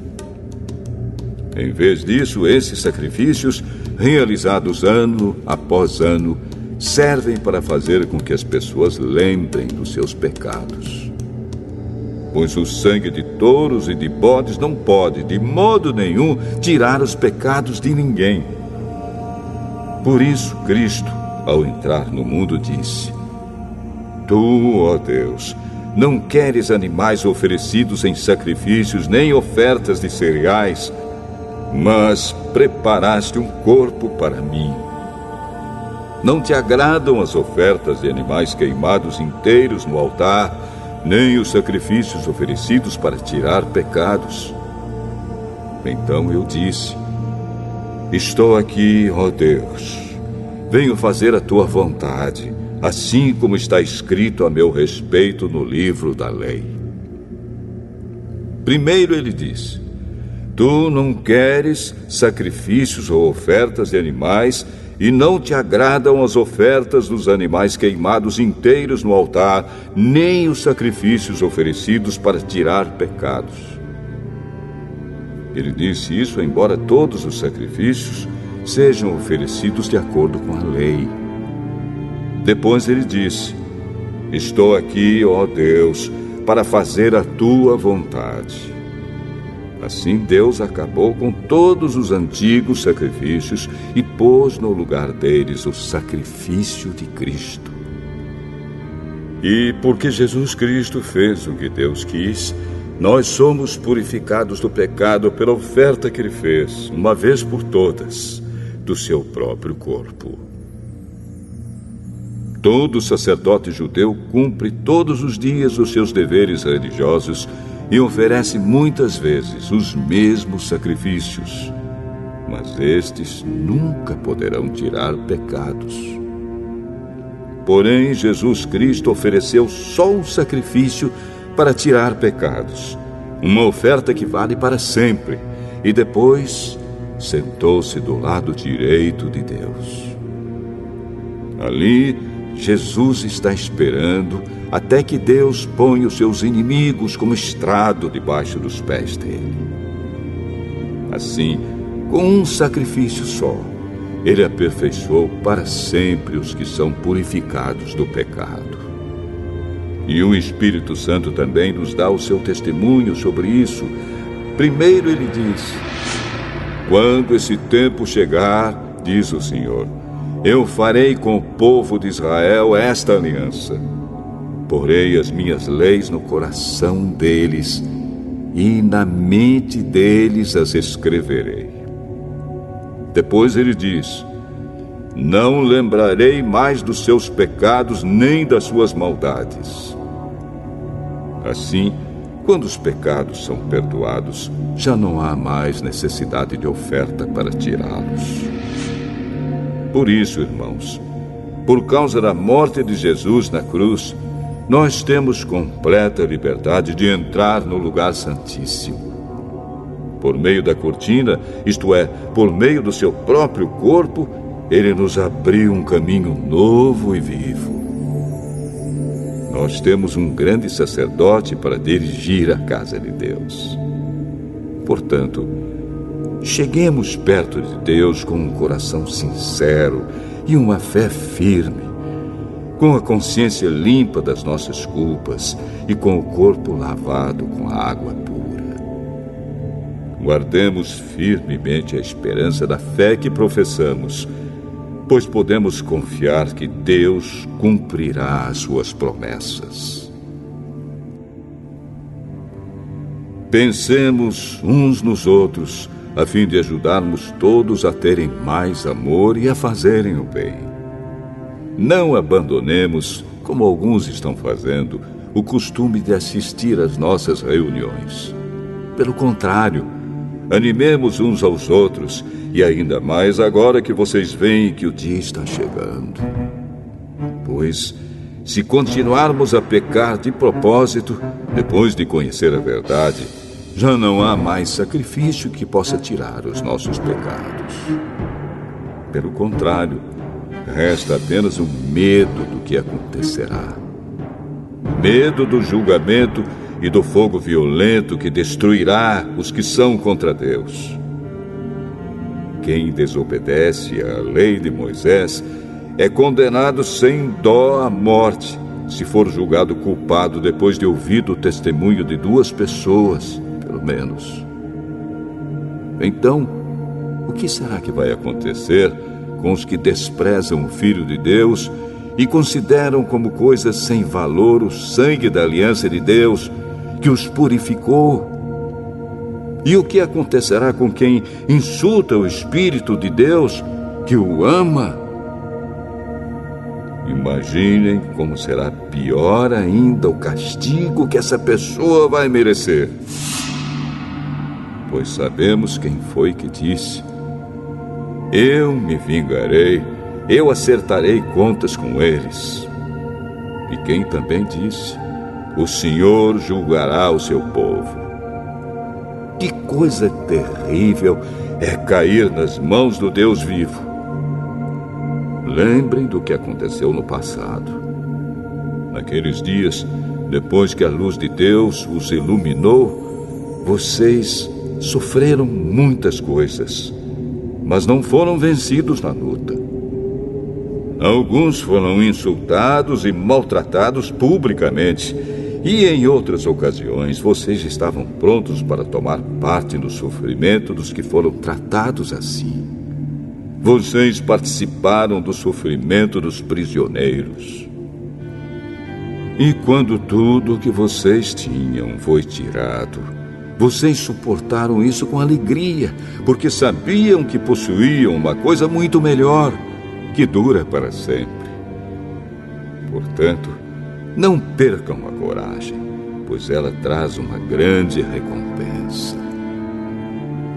Em vez disso, esses sacrifícios, realizados ano após ano, servem para fazer com que as pessoas lembrem dos seus pecados. Pois o sangue de touros e de bodes não pode, de modo nenhum, tirar os pecados de ninguém. Por isso, Cristo, ao entrar no mundo, disse: Tu, ó Deus, não queres animais oferecidos em sacrifícios, nem ofertas de cereais, mas preparaste um corpo para mim. Não te agradam as ofertas de animais queimados inteiros no altar, nem os sacrifícios oferecidos para tirar pecados. Então eu disse: Estou aqui, ó Deus. Venho fazer a tua vontade, assim como está escrito a meu respeito no livro da lei. Primeiro ele disse: Tu não queres sacrifícios ou ofertas de animais, e não te agradam as ofertas dos animais queimados inteiros no altar, nem os sacrifícios oferecidos para tirar pecados. Ele disse isso embora todos os sacrifícios sejam oferecidos de acordo com a lei. Depois ele disse: Estou aqui, ó Deus, para fazer a tua vontade. Assim Deus acabou com todos os antigos sacrifícios e pôs no lugar deles o sacrifício de Cristo. E porque Jesus Cristo fez o que Deus quis, nós somos purificados do pecado pela oferta que ele fez, uma vez por todas, do seu próprio corpo. Todo sacerdote judeu cumpre todos os dias os seus deveres religiosos e oferece muitas vezes os mesmos sacrifícios, mas estes nunca poderão tirar pecados. Porém, Jesus Cristo ofereceu só um sacrifício para tirar pecados, uma oferta que vale para sempre, e depois sentou-se do lado direito de Deus. Ali, Jesus está esperando até que Deus ponha os seus inimigos como estrado debaixo dos pés dele. Assim, com um sacrifício só, ele aperfeiçoou para sempre os que são purificados do pecado. E o Espírito Santo também nos dá o seu testemunho sobre isso. Primeiro ele diz: Quando esse tempo chegar, diz o Senhor, Eu farei com o povo de Israel esta aliança. Porei as minhas leis no coração deles e na mente deles as escreverei. Depois ele diz: não lembrarei mais dos seus pecados nem das suas maldades. Assim, quando os pecados são perdoados, já não há mais necessidade de oferta para tirá-los. Por isso, irmãos, por causa da morte de Jesus na cruz, nós temos completa liberdade de entrar no lugar santíssimo. Por meio da cortina, isto é, por meio do seu próprio corpo, ele nos abriu um caminho novo e vivo. Nós temos um grande sacerdote para dirigir a casa de Deus. Portanto, cheguemos perto de Deus com um coração sincero e uma fé firme, com a consciência limpa das nossas culpas e com o corpo lavado com a água pura. Guardemos firmemente a esperança da fé que professamos, pois podemos confiar que Deus cumprirá as suas promessas. Pensemos uns nos outros, a fim de ajudarmos todos a terem mais amor e a fazerem o bem. Não abandonemos, como alguns estão fazendo, o costume de assistir às nossas reuniões. Pelo contrário, animemos uns aos outros, e ainda mais agora que vocês veem que o dia está chegando. Pois, se continuarmos a pecar de propósito, depois de conhecer a verdade, já não há mais sacrifício que possa tirar os nossos pecados. Pelo contrário, resta apenas o medo do que acontecerá. Medo do julgamento e do fogo violento que destruirá os que são contra Deus. Quem desobedece à lei de Moisés é condenado sem dó à morte, se for julgado culpado depois de ouvido o testemunho de 2 pessoas, pelo menos. Então, o que será que vai acontecer com os que desprezam o Filho de Deus e consideram como coisa sem valor o sangue da aliança de Deus, que os purificou? E o que acontecerá com quem insulta o Espírito de Deus, que o ama? Imaginem como será pior ainda o castigo que essa pessoa vai merecer. Pois sabemos quem foi que disse: eu me vingarei, eu acertarei contas com eles. E quem também disse: o Senhor julgará o seu povo. Que coisa terrível é cair nas mãos do Deus vivo. Lembrem do que aconteceu no passado. Naqueles dias, depois que a luz de Deus os iluminou, vocês sofreram muitas coisas, mas não foram vencidos na luta. Alguns foram insultados e maltratados publicamente, e em outras ocasiões vocês estavam prontos para tomar parte no sofrimento dos que foram tratados assim. Vocês participaram do sofrimento dos prisioneiros. E quando tudo o que vocês tinham foi tirado, vocês suportaram isso com alegria, porque sabiam que possuíam uma coisa muito melhor, que dura para sempre. Portanto, não percam a coragem, pois ela traz uma grande recompensa.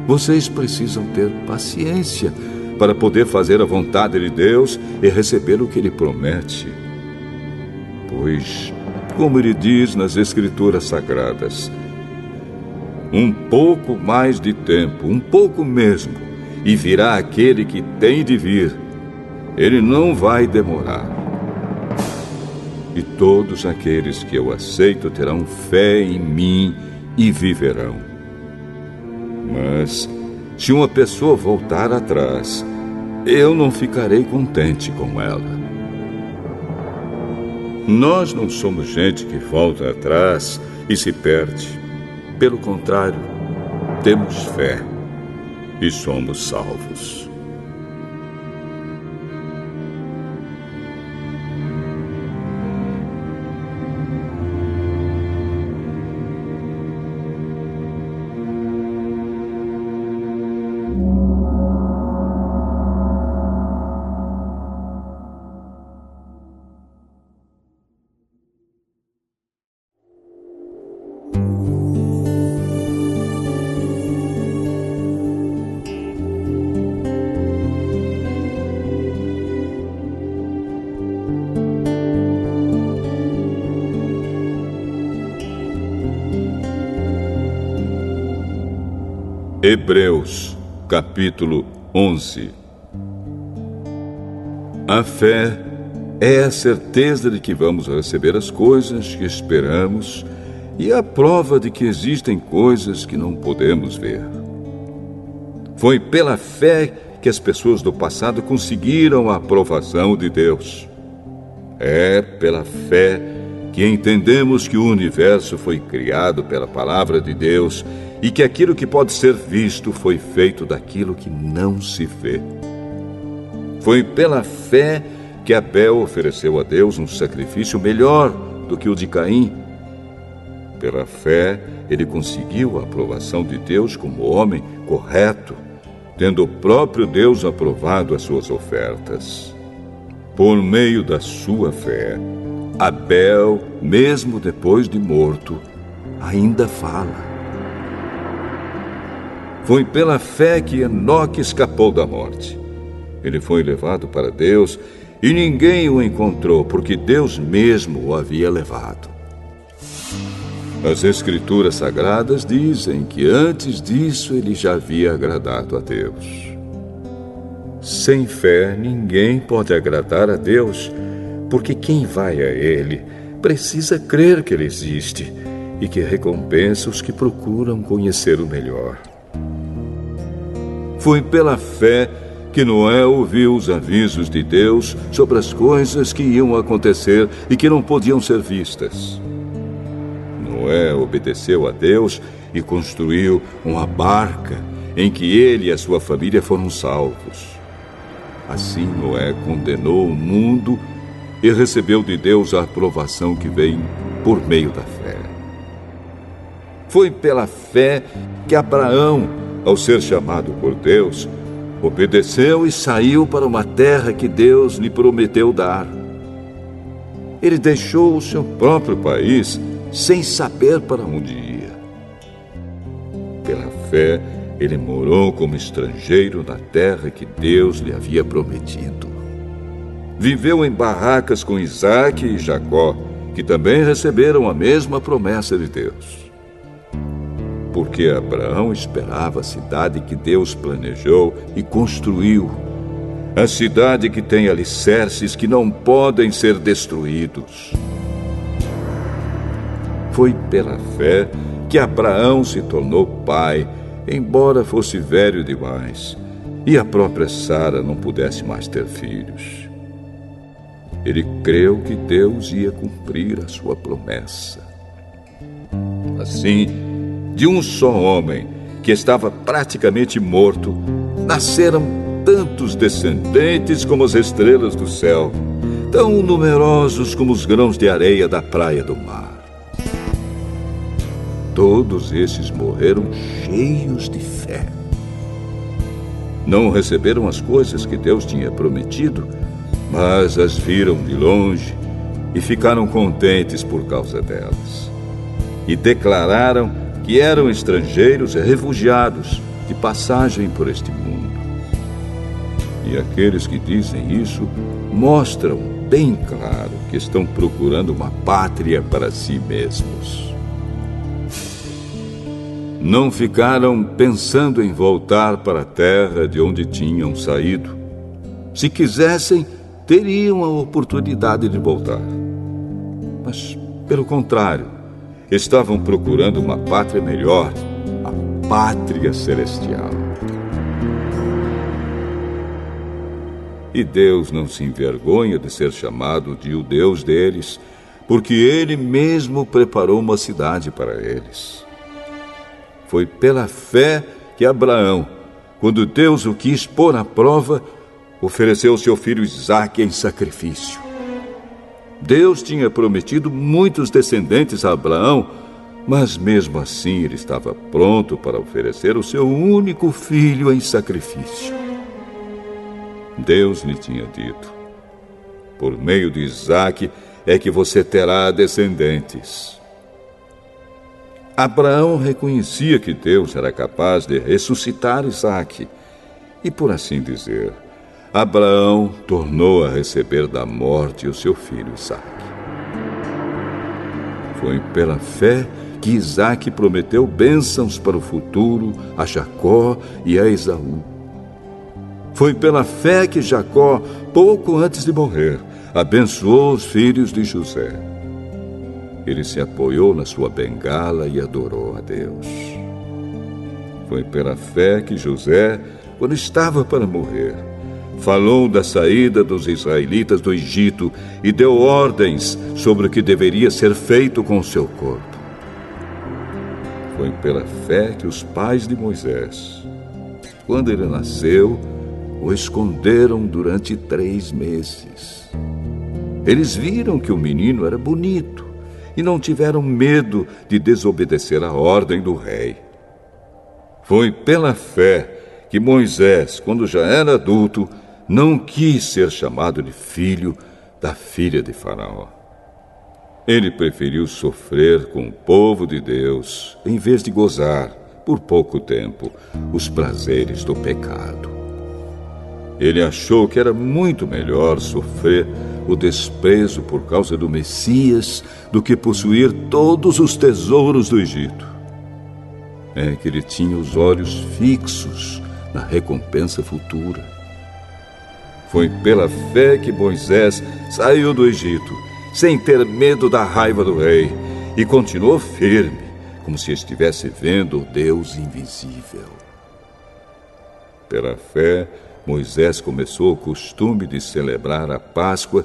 Vocês precisam ter paciência para poder fazer a vontade de Deus e receber o que Ele promete. Pois, como Ele diz nas Escrituras Sagradas, um pouco mais de tempo, um pouco mesmo, e virá aquele que tem de vir. Ele não vai demorar. E todos aqueles que eu aceito terão fé em mim e viverão. Mas, se uma pessoa voltar atrás, eu não ficarei contente com ela. Nós não somos gente que volta atrás e se perde. Pelo contrário, temos fé e somos salvos. Hebreus, capítulo 11. A fé é a certeza de que vamos receber as coisas que esperamos e a prova de que existem coisas que não podemos ver. Foi pela fé que as pessoas do passado conseguiram a aprovação de Deus. É pela fé que entendemos que o universo foi criado pela palavra de Deus e que aquilo que pode ser visto foi feito daquilo que não se vê. Foi pela fé que Abel ofereceu a Deus um sacrifício melhor do que o de Caim. Pela fé, ele conseguiu a aprovação de Deus como homem correto, tendo o próprio Deus aprovado as suas ofertas. Por meio da sua fé, Abel, mesmo depois de morto, ainda fala. Foi pela fé que Enoque escapou da morte. Ele foi levado para Deus e ninguém o encontrou, porque Deus mesmo o havia levado. As Escrituras Sagradas dizem que antes disso ele já havia agradado a Deus. Sem fé, ninguém pode agradar a Deus, porque quem vai a Ele precisa crer que Ele existe e que recompensa os que procuram conhecer o melhor. Foi pela fé que Noé ouviu os avisos de Deus sobre as coisas que iam acontecer e que não podiam ser vistas. Noé obedeceu a Deus e construiu uma barca em que ele e a sua família foram salvos. Assim, Noé condenou o mundo e recebeu de Deus a aprovação que vem por meio da fé. Foi pela fé que Abraão, ao ser chamado por Deus, obedeceu e saiu para uma terra que Deus lhe prometeu dar. Ele deixou o seu próprio país sem saber para onde ia. Pela fé, ele morou como estrangeiro na terra que Deus lhe havia prometido. Viveu em barracas com Isaque e Jacó, que também receberam a mesma promessa de Deus. Porque Abraão esperava a cidade que Deus planejou e construiu, a cidade que tem alicerces que não podem ser destruídos. Foi pela fé que Abraão se tornou pai, embora fosse velho demais, e a própria Sara não pudesse mais ter filhos. Ele creu que Deus ia cumprir a sua promessa. Assim, de um só homem, que estava praticamente morto, nasceram tantos descendentes como as estrelas do céu, tão numerosos como os grãos de areia da praia do mar. Todos esses morreram cheios de fé. Não receberam as coisas que Deus tinha prometido, mas as viram de longe e ficaram contentes por causa delas. E declararam que eram estrangeiros e refugiados de passagem por este mundo. E aqueles que dizem isso mostram bem claro que estão procurando uma pátria para si mesmos. Não ficaram pensando em voltar para a terra de onde tinham saído. Se quisessem, teriam a oportunidade de voltar. Mas, pelo contrário, estavam procurando uma pátria melhor, a pátria celestial. E Deus não se envergonha de ser chamado de o Deus deles, porque Ele mesmo preparou uma cidade para eles. Foi pela fé que Abraão, quando Deus o quis pôr à prova, ofereceu seu filho Isaque em sacrifício. Deus tinha prometido muitos descendentes a Abraão, mas mesmo assim ele estava pronto para oferecer o seu único filho em sacrifício. Deus lhe tinha dito: por meio de Isaque é que você terá descendentes. Abraão reconhecia que Deus era capaz de ressuscitar Isaque, e por assim dizer, Abraão tornou a receber da morte o seu filho Isaque. Foi pela fé que Isaque prometeu bênçãos para o futuro a Jacó e a Esaú. Foi pela fé que Jacó, pouco antes de morrer, abençoou os filhos de José. Ele se apoiou na sua bengala e adorou a Deus. Foi pela fé que José, quando estava para morrer, falou da saída dos israelitas do Egito e deu ordens sobre o que deveria ser feito com o seu corpo. Foi pela fé que os pais de Moisés, quando ele nasceu, o esconderam durante 3 meses. Eles viram que o menino era bonito e não tiveram medo de desobedecer a ordem do rei. Foi pela fé que Moisés, quando já era adulto, não quis ser chamado de filho da filha de Faraó. Ele preferiu sofrer com o povo de Deus em vez de gozar, por pouco tempo, os prazeres do pecado. Ele achou que era muito melhor sofrer o desprezo por causa do Messias do que possuir todos os tesouros do Egito. É que ele tinha os olhos fixos na recompensa futura. Foi pela fé que Moisés saiu do Egito, sem ter medo da raiva do rei, e continuou firme, como se estivesse vendo o Deus invisível. Pela fé, Moisés começou o costume de celebrar a Páscoa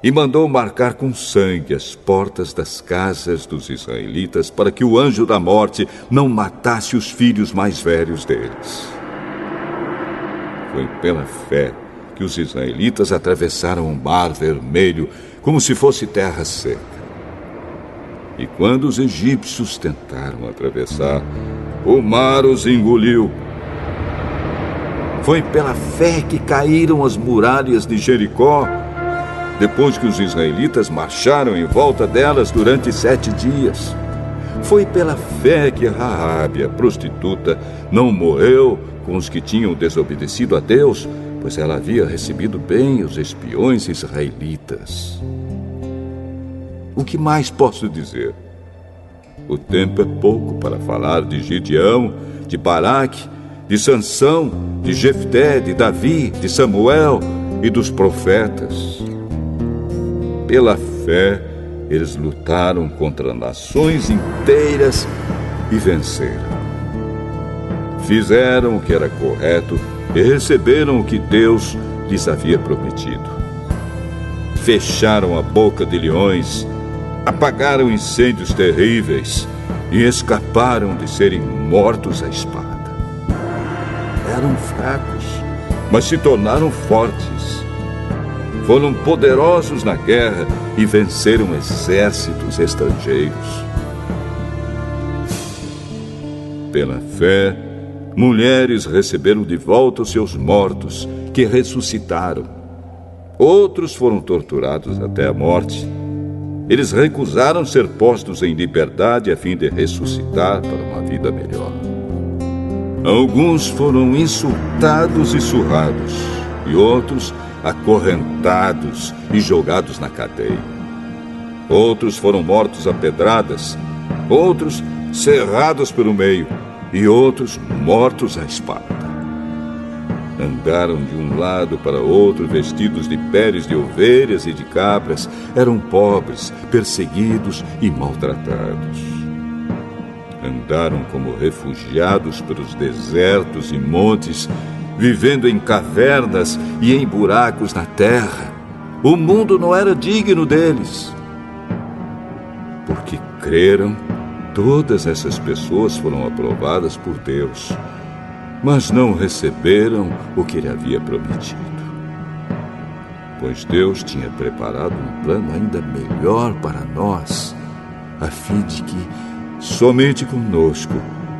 e mandou marcar com sangue as portas das casas dos israelitas para que o anjo da morte não matasse os filhos mais velhos deles. Foi pela fé que os israelitas atravessaram o Mar Vermelho como se fosse terra seca. E quando os egípcios tentaram atravessar, o mar os engoliu. Foi pela fé que caíram as muralhas de Jericó, depois que os israelitas marcharam em volta delas durante 7 dias. Foi pela fé que Raabe, a prostituta, não morreu com os que tinham desobedecido a Deus, pois ela havia recebido bem os espiões israelitas. O que mais posso dizer? O tempo é pouco para falar de Gideão, de Baraque, de Sansão, de Jefté, de Davi, de Samuel e dos profetas. Pela fé, eles lutaram contra nações inteiras e venceram. Fizeram o que era correto e receberam o que Deus lhes havia prometido. Fecharam a boca de leões, apagaram incêndios terríveis e escaparam de serem mortos à espada. Eram fracos, mas se tornaram fortes. Foram poderosos na guerra e venceram exércitos estrangeiros. Pela fé, mulheres receberam de volta os seus mortos, que ressuscitaram. Outros foram torturados até a morte. Eles recusaram ser postos em liberdade a fim de ressuscitar para uma vida melhor. Alguns foram insultados e surrados, e outros acorrentados e jogados na cadeia. Outros foram mortos a pedradas, outros cerrados pelo meio, e outros mortos à espada. Andaram de um lado para outro vestidos de peles de ovelhas e de cabras, eram pobres, perseguidos e maltratados. Andaram como refugiados pelos desertos e montes, vivendo em cavernas e em buracos na terra. O mundo não era digno deles. Porque creram, todas essas pessoas foram aprovadas por Deus, mas não receberam o que ele havia prometido. Pois Deus tinha preparado um plano ainda melhor para nós, a fim de que somente conosco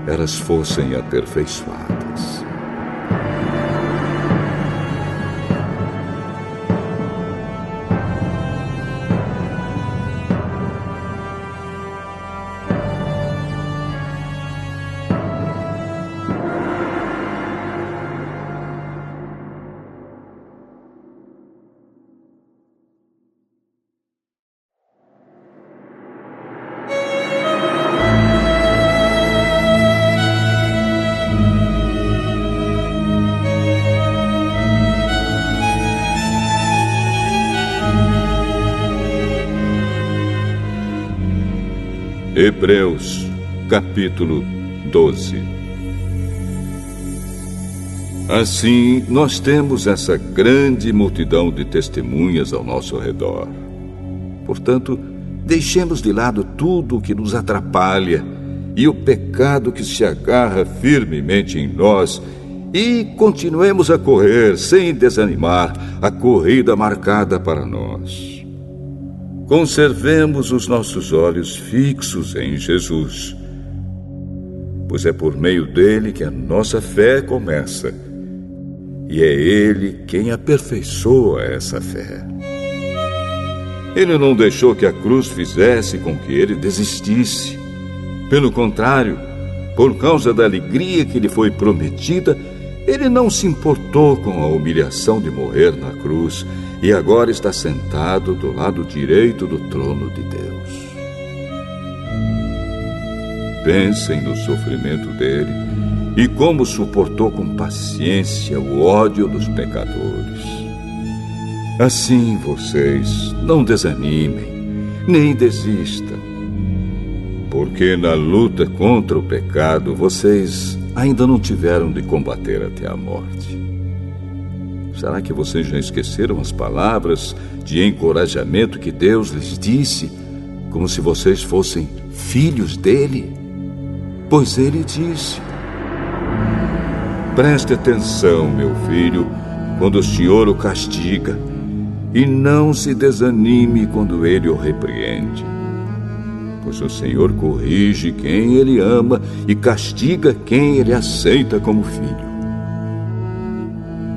elas fossem aperfeiçoadas. Hebreus, capítulo 12. Assim, nós temos essa grande multidão de testemunhas ao nosso redor. Portanto, deixemos de lado tudo o que nos atrapalha e o pecado que se agarra firmemente em nós e continuemos a correr sem desanimar a corrida marcada para nós. Conservemos os nossos olhos fixos em Jesus, pois é por meio dele que a nossa fé começa, e é ele quem aperfeiçoa essa fé. Ele não deixou que a cruz fizesse com que ele desistisse. Pelo contrário, por causa da alegria que lhe foi prometida, ele não se importou com a humilhação de morrer na cruz e agora está sentado do lado direito do trono de Deus. Pensem no sofrimento dele e como suportou com paciência o ódio dos pecadores. Assim vocês não desanimem, nem desistam, porque na luta contra o pecado vocês ainda não tiveram de combater até a morte. Será que vocês já esqueceram as palavras de encorajamento que Deus lhes disse, como se vocês fossem filhos dele? Pois ele disse: preste atenção, meu filho, quando o Senhor o castiga, e não se desanime quando ele o repreende. Pois o Senhor corrige quem ele ama e castiga quem ele aceita como filho.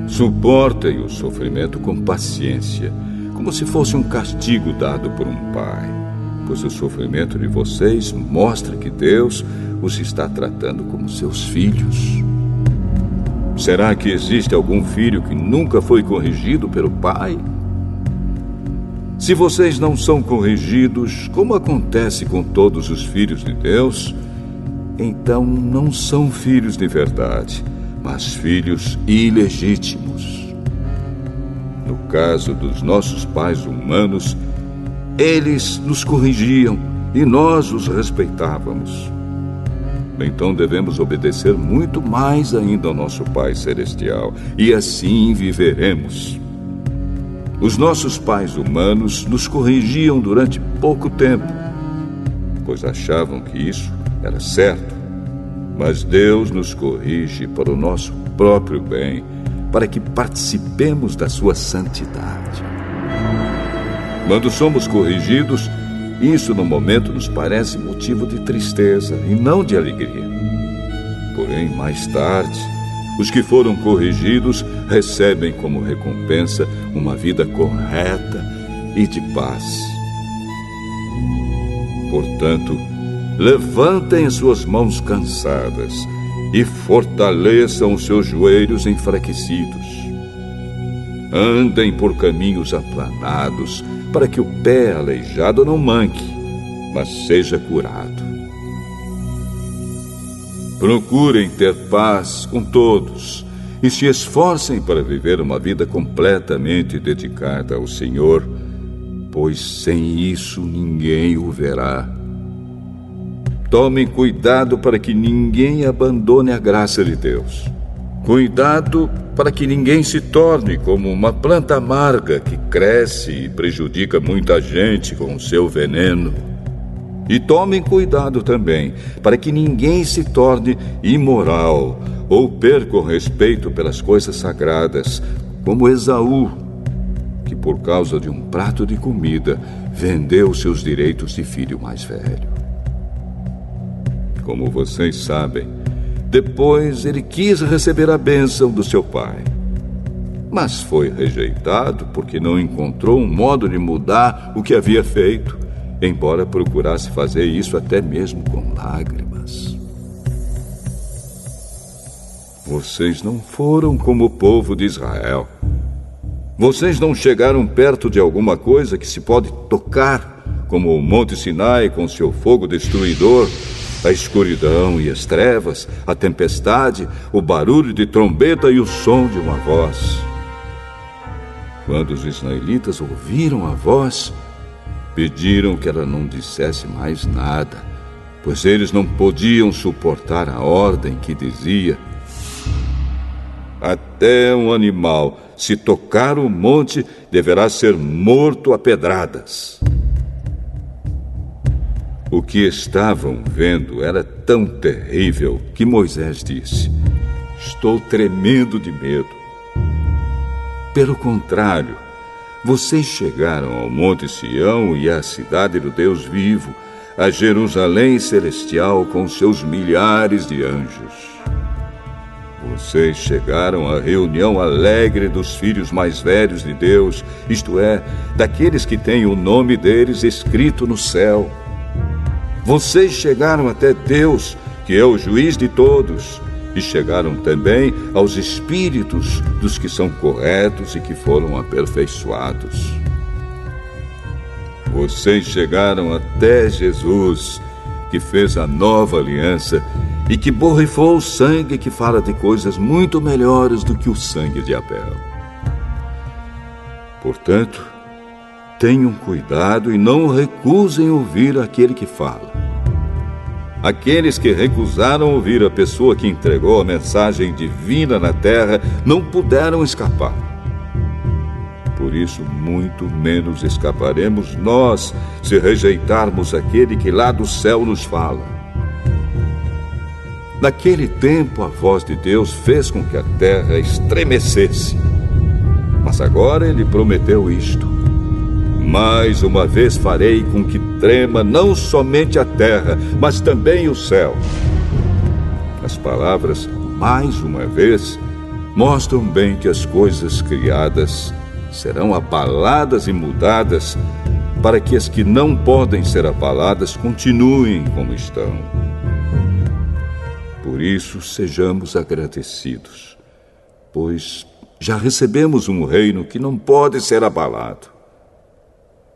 Suportem o sofrimento com paciência, como se fosse um castigo dado por um pai, pois o sofrimento de vocês mostra que Deus os está tratando como seus filhos. Será que existe algum filho que nunca foi corrigido pelo pai? Se vocês não são corrigidos, como acontece com todos os filhos de Deus, então não são filhos de verdade, mas filhos ilegítimos. No caso dos nossos pais humanos, eles nos corrigiam e nós os respeitávamos. Então devemos obedecer muito mais ainda ao nosso Pai Celestial, e assim viveremos. Os nossos pais humanos nos corrigiam durante pouco tempo, pois achavam que isso era certo. Mas Deus nos corrige para o nosso próprio bem, para que participemos da sua santidade. Quando somos corrigidos, isso no momento nos parece motivo de tristeza e não de alegria. Porém, mais tarde, os que foram corrigidos recebem como recompensa uma vida correta e de paz. Portanto, levantem as suas mãos cansadas e fortaleçam os seus joelhos enfraquecidos. Andem por caminhos aplanados, para que o pé aleijado não manque, mas seja curado. Procurem ter paz com todos e se esforcem para viver uma vida completamente dedicada ao Senhor, pois sem isso ninguém o verá. Tomem cuidado para que ninguém abandone a graça de Deus. Cuidado para que ninguém se torne como uma planta amarga que cresce e prejudica muita gente com o seu veneno. E tomem cuidado também para que ninguém se torne imoral ou perca o respeito pelas coisas sagradas, como Esaú, que por causa de um prato de comida vendeu seus direitos de filho mais velho. Como vocês sabem, depois ele quis receber a bênção do seu pai, mas foi rejeitado porque não encontrou um modo de mudar o que havia feito, embora procurasse fazer isso até mesmo com lágrimas. Vocês não foram como o povo de Israel. Vocês não chegaram perto de alguma coisa que se pode tocar, como o Monte Sinai com seu fogo destruidor, a escuridão e as trevas, a tempestade, o barulho de trombeta e o som de uma voz. Quando os israelitas ouviram a voz, pediram que ela não dissesse mais nada pois eles não podiam suportar a ordem que dizia: até um animal, se tocar o monte, deverá ser morto a pedradas. O que estavam vendo era tão terrível que Moisés disse: estou tremendo de medo. Pelo contrário, vocês chegaram ao Monte Sião e à cidade do Deus vivo, a Jerusalém celestial com seus milhares de anjos. Vocês chegaram à reunião alegre dos filhos mais velhos de Deus, isto é, daqueles que têm o nome deles escrito no céu. Vocês chegaram até Deus, que é o juiz de todos, e chegaram também aos espíritos dos que são corretos e que foram aperfeiçoados. Vocês chegaram até Jesus, que fez a nova aliança e que borrifou o sangue que fala de coisas muito melhores do que o sangue de Abel. Portanto, tenham cuidado e não recusem ouvir aquele que fala. Aqueles que recusaram ouvir a pessoa que entregou a mensagem divina na terra não puderam escapar. Por isso, muito menos escaparemos nós se rejeitarmos aquele que lá do céu nos fala. Naquele tempo, a voz de Deus fez com que a terra estremecesse. Mas agora ele prometeu isto: mais uma vez farei com que trema não somente a terra, mas também o céu. As palavras "mais uma vez" mostram bem que as coisas criadas serão abaladas e mudadas, para que as que não podem ser abaladas continuem como estão. Por isso, sejamos agradecidos, pois já recebemos um reino que não pode ser abalado.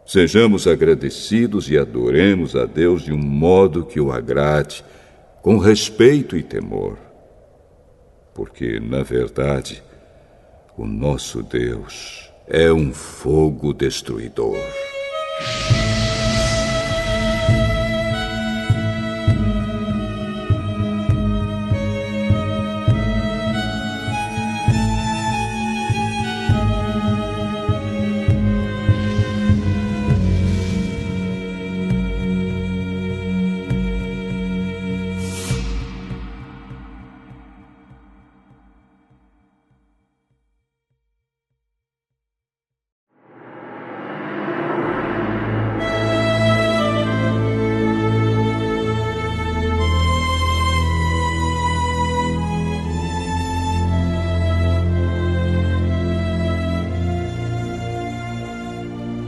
Sejamos agradecidos e adoremos a Deus de um modo que o agrade, com respeito e temor. Porque, na verdade, o nosso Deus é um fogo destruidor.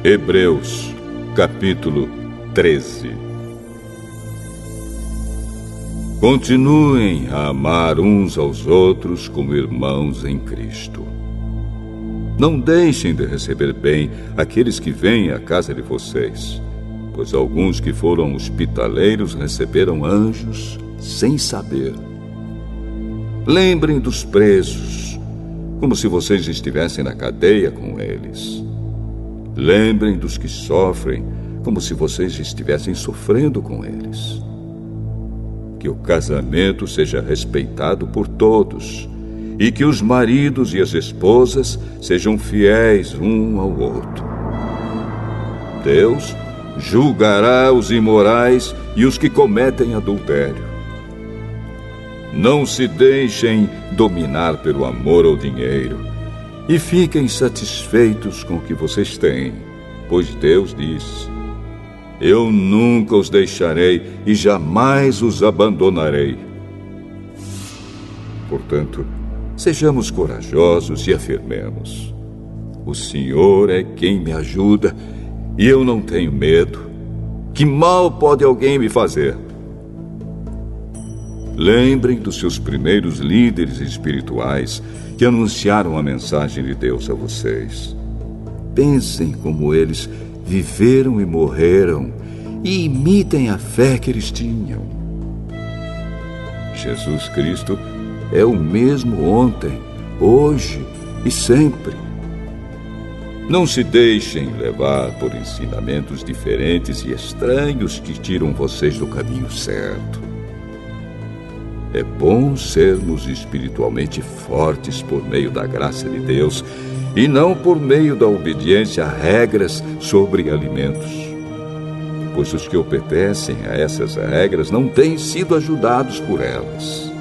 Hebreus, capítulo 13. Continuem a amar uns aos outros como irmãos em Cristo. Não deixem de receber bem aqueles que vêm à casa de vocês, pois alguns que foram hospitaleiros receberam anjos sem saber. Lembrem dos presos, como se vocês estivessem na cadeia com eles. Lembrem dos que sofrem, como se vocês estivessem sofrendo com eles. Que o casamento seja respeitado por todos, e que os maridos e as esposas sejam fiéis um ao outro. Deus julgará os imorais e os que cometem adultério. Não se deixem dominar pelo amor ao dinheiro, e fiquem satisfeitos com o que vocês têm, pois Deus diz: eu nunca os deixarei e jamais os abandonarei. Portanto, sejamos corajosos e afirmemos: o Senhor é quem me ajuda e eu não tenho medo. Que mal pode alguém me fazer? Lembrem dos seus primeiros líderes espirituais que anunciaram a mensagem de Deus a vocês. Pensem como eles viveram e morreram e imitem a fé que eles tinham. Jesus Cristo é o mesmo ontem, hoje e sempre. Não se deixem levar por ensinamentos diferentes e estranhos que tiram vocês do caminho certo. É bom sermos espiritualmente fortes por meio da graça de Deus e não por meio da obediência a regras sobre alimentos. Pois os que obedecem a essas regras não têm sido ajudados por elas.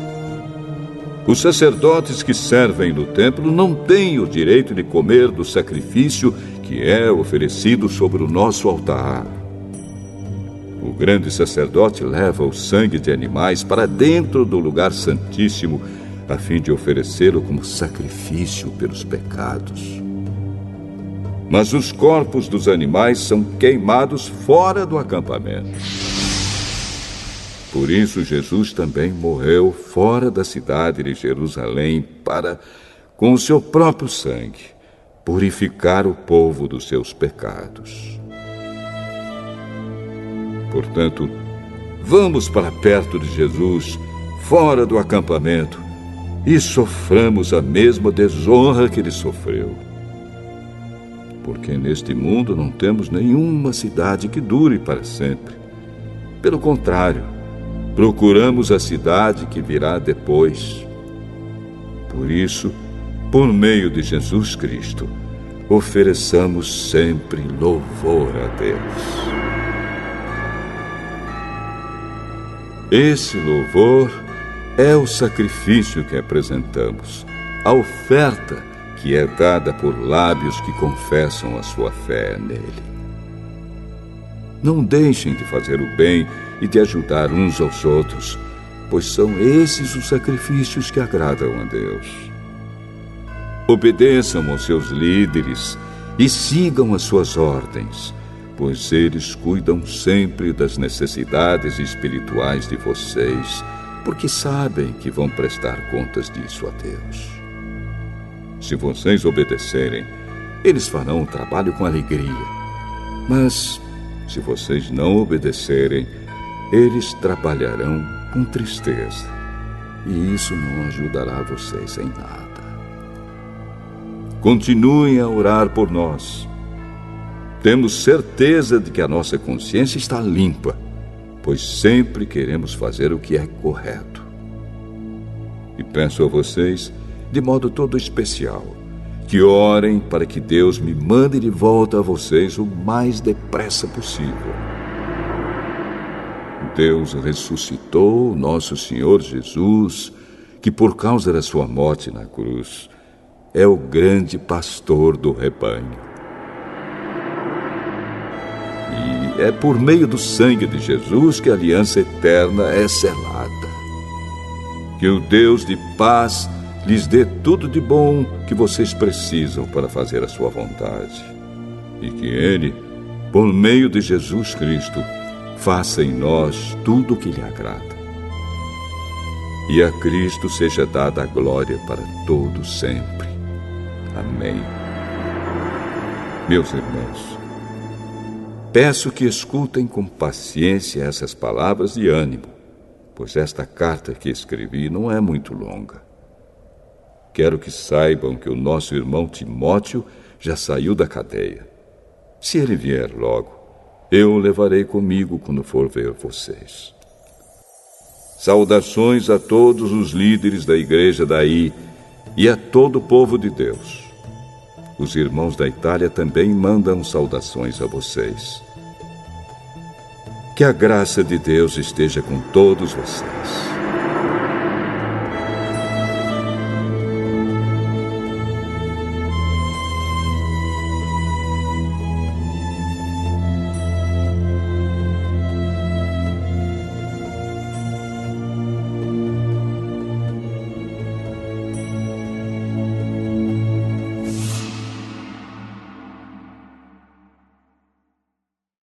Os sacerdotes que servem no templo não têm o direito de comer do sacrifício que é oferecido sobre o nosso altar. O grande sacerdote leva o sangue de animais para dentro do lugar santíssimo, a fim de oferecê-lo como sacrifício pelos pecados. Mas os corpos dos animais são queimados fora do acampamento. Por isso, Jesus também morreu fora da cidade de Jerusalém para, com o seu próprio sangue, purificar o povo dos seus pecados. Portanto, vamos para perto de Jesus, fora do acampamento, e soframos a mesma desonra que ele sofreu. Porque neste mundo não temos nenhuma cidade que dure para sempre. Pelo contrário, procuramos a cidade que virá depois. Por isso, por meio de Jesus Cristo, ofereçamos sempre louvor a Deus. Esse louvor é o sacrifício que apresentamos, a oferta que é dada por lábios que confessam a sua fé nele. Não deixem de fazer o bem e de ajudar uns aos outros, pois são esses os sacrifícios que agradam a Deus. Obedeçam aos seus líderes e sigam as suas ordens, pois eles cuidam sempre das necessidades espirituais de vocês, porque sabem que vão prestar contas disso a Deus. Se vocês obedecerem, eles farão o trabalho com alegria. Mas, se vocês não obedecerem, eles trabalharão com tristeza. E isso não ajudará vocês em nada. Continuem a orar por nós. Temos certeza de que a nossa consciência está limpa, pois sempre queremos fazer o que é correto. E peço a vocês, de modo todo especial, que orem para que Deus me mande de volta a vocês o mais depressa possível. Deus ressuscitou nosso Senhor Jesus, que por causa da sua morte na cruz, é o grande pastor do rebanho. E é por meio do sangue de Jesus que a aliança eterna é selada. Que o Deus de paz lhes dê tudo de bom que vocês precisam para fazer a sua vontade. E que Ele, por meio de Jesus Cristo, faça em nós tudo o que lhe agrada. E a Cristo seja dada a glória para todo sempre. Amém. Meus irmãos, peço que escutem com paciência essas palavras de ânimo, pois esta carta que escrevi não é muito longa. Quero que saibam que o nosso irmão Timóteo já saiu da cadeia. Se ele vier logo, eu o levarei comigo quando for ver vocês. Saudações a todos os líderes da igreja daí e a todo o povo de Deus. Os irmãos da Itália também mandam saudações a vocês. Que a graça de Deus esteja com todos vocês.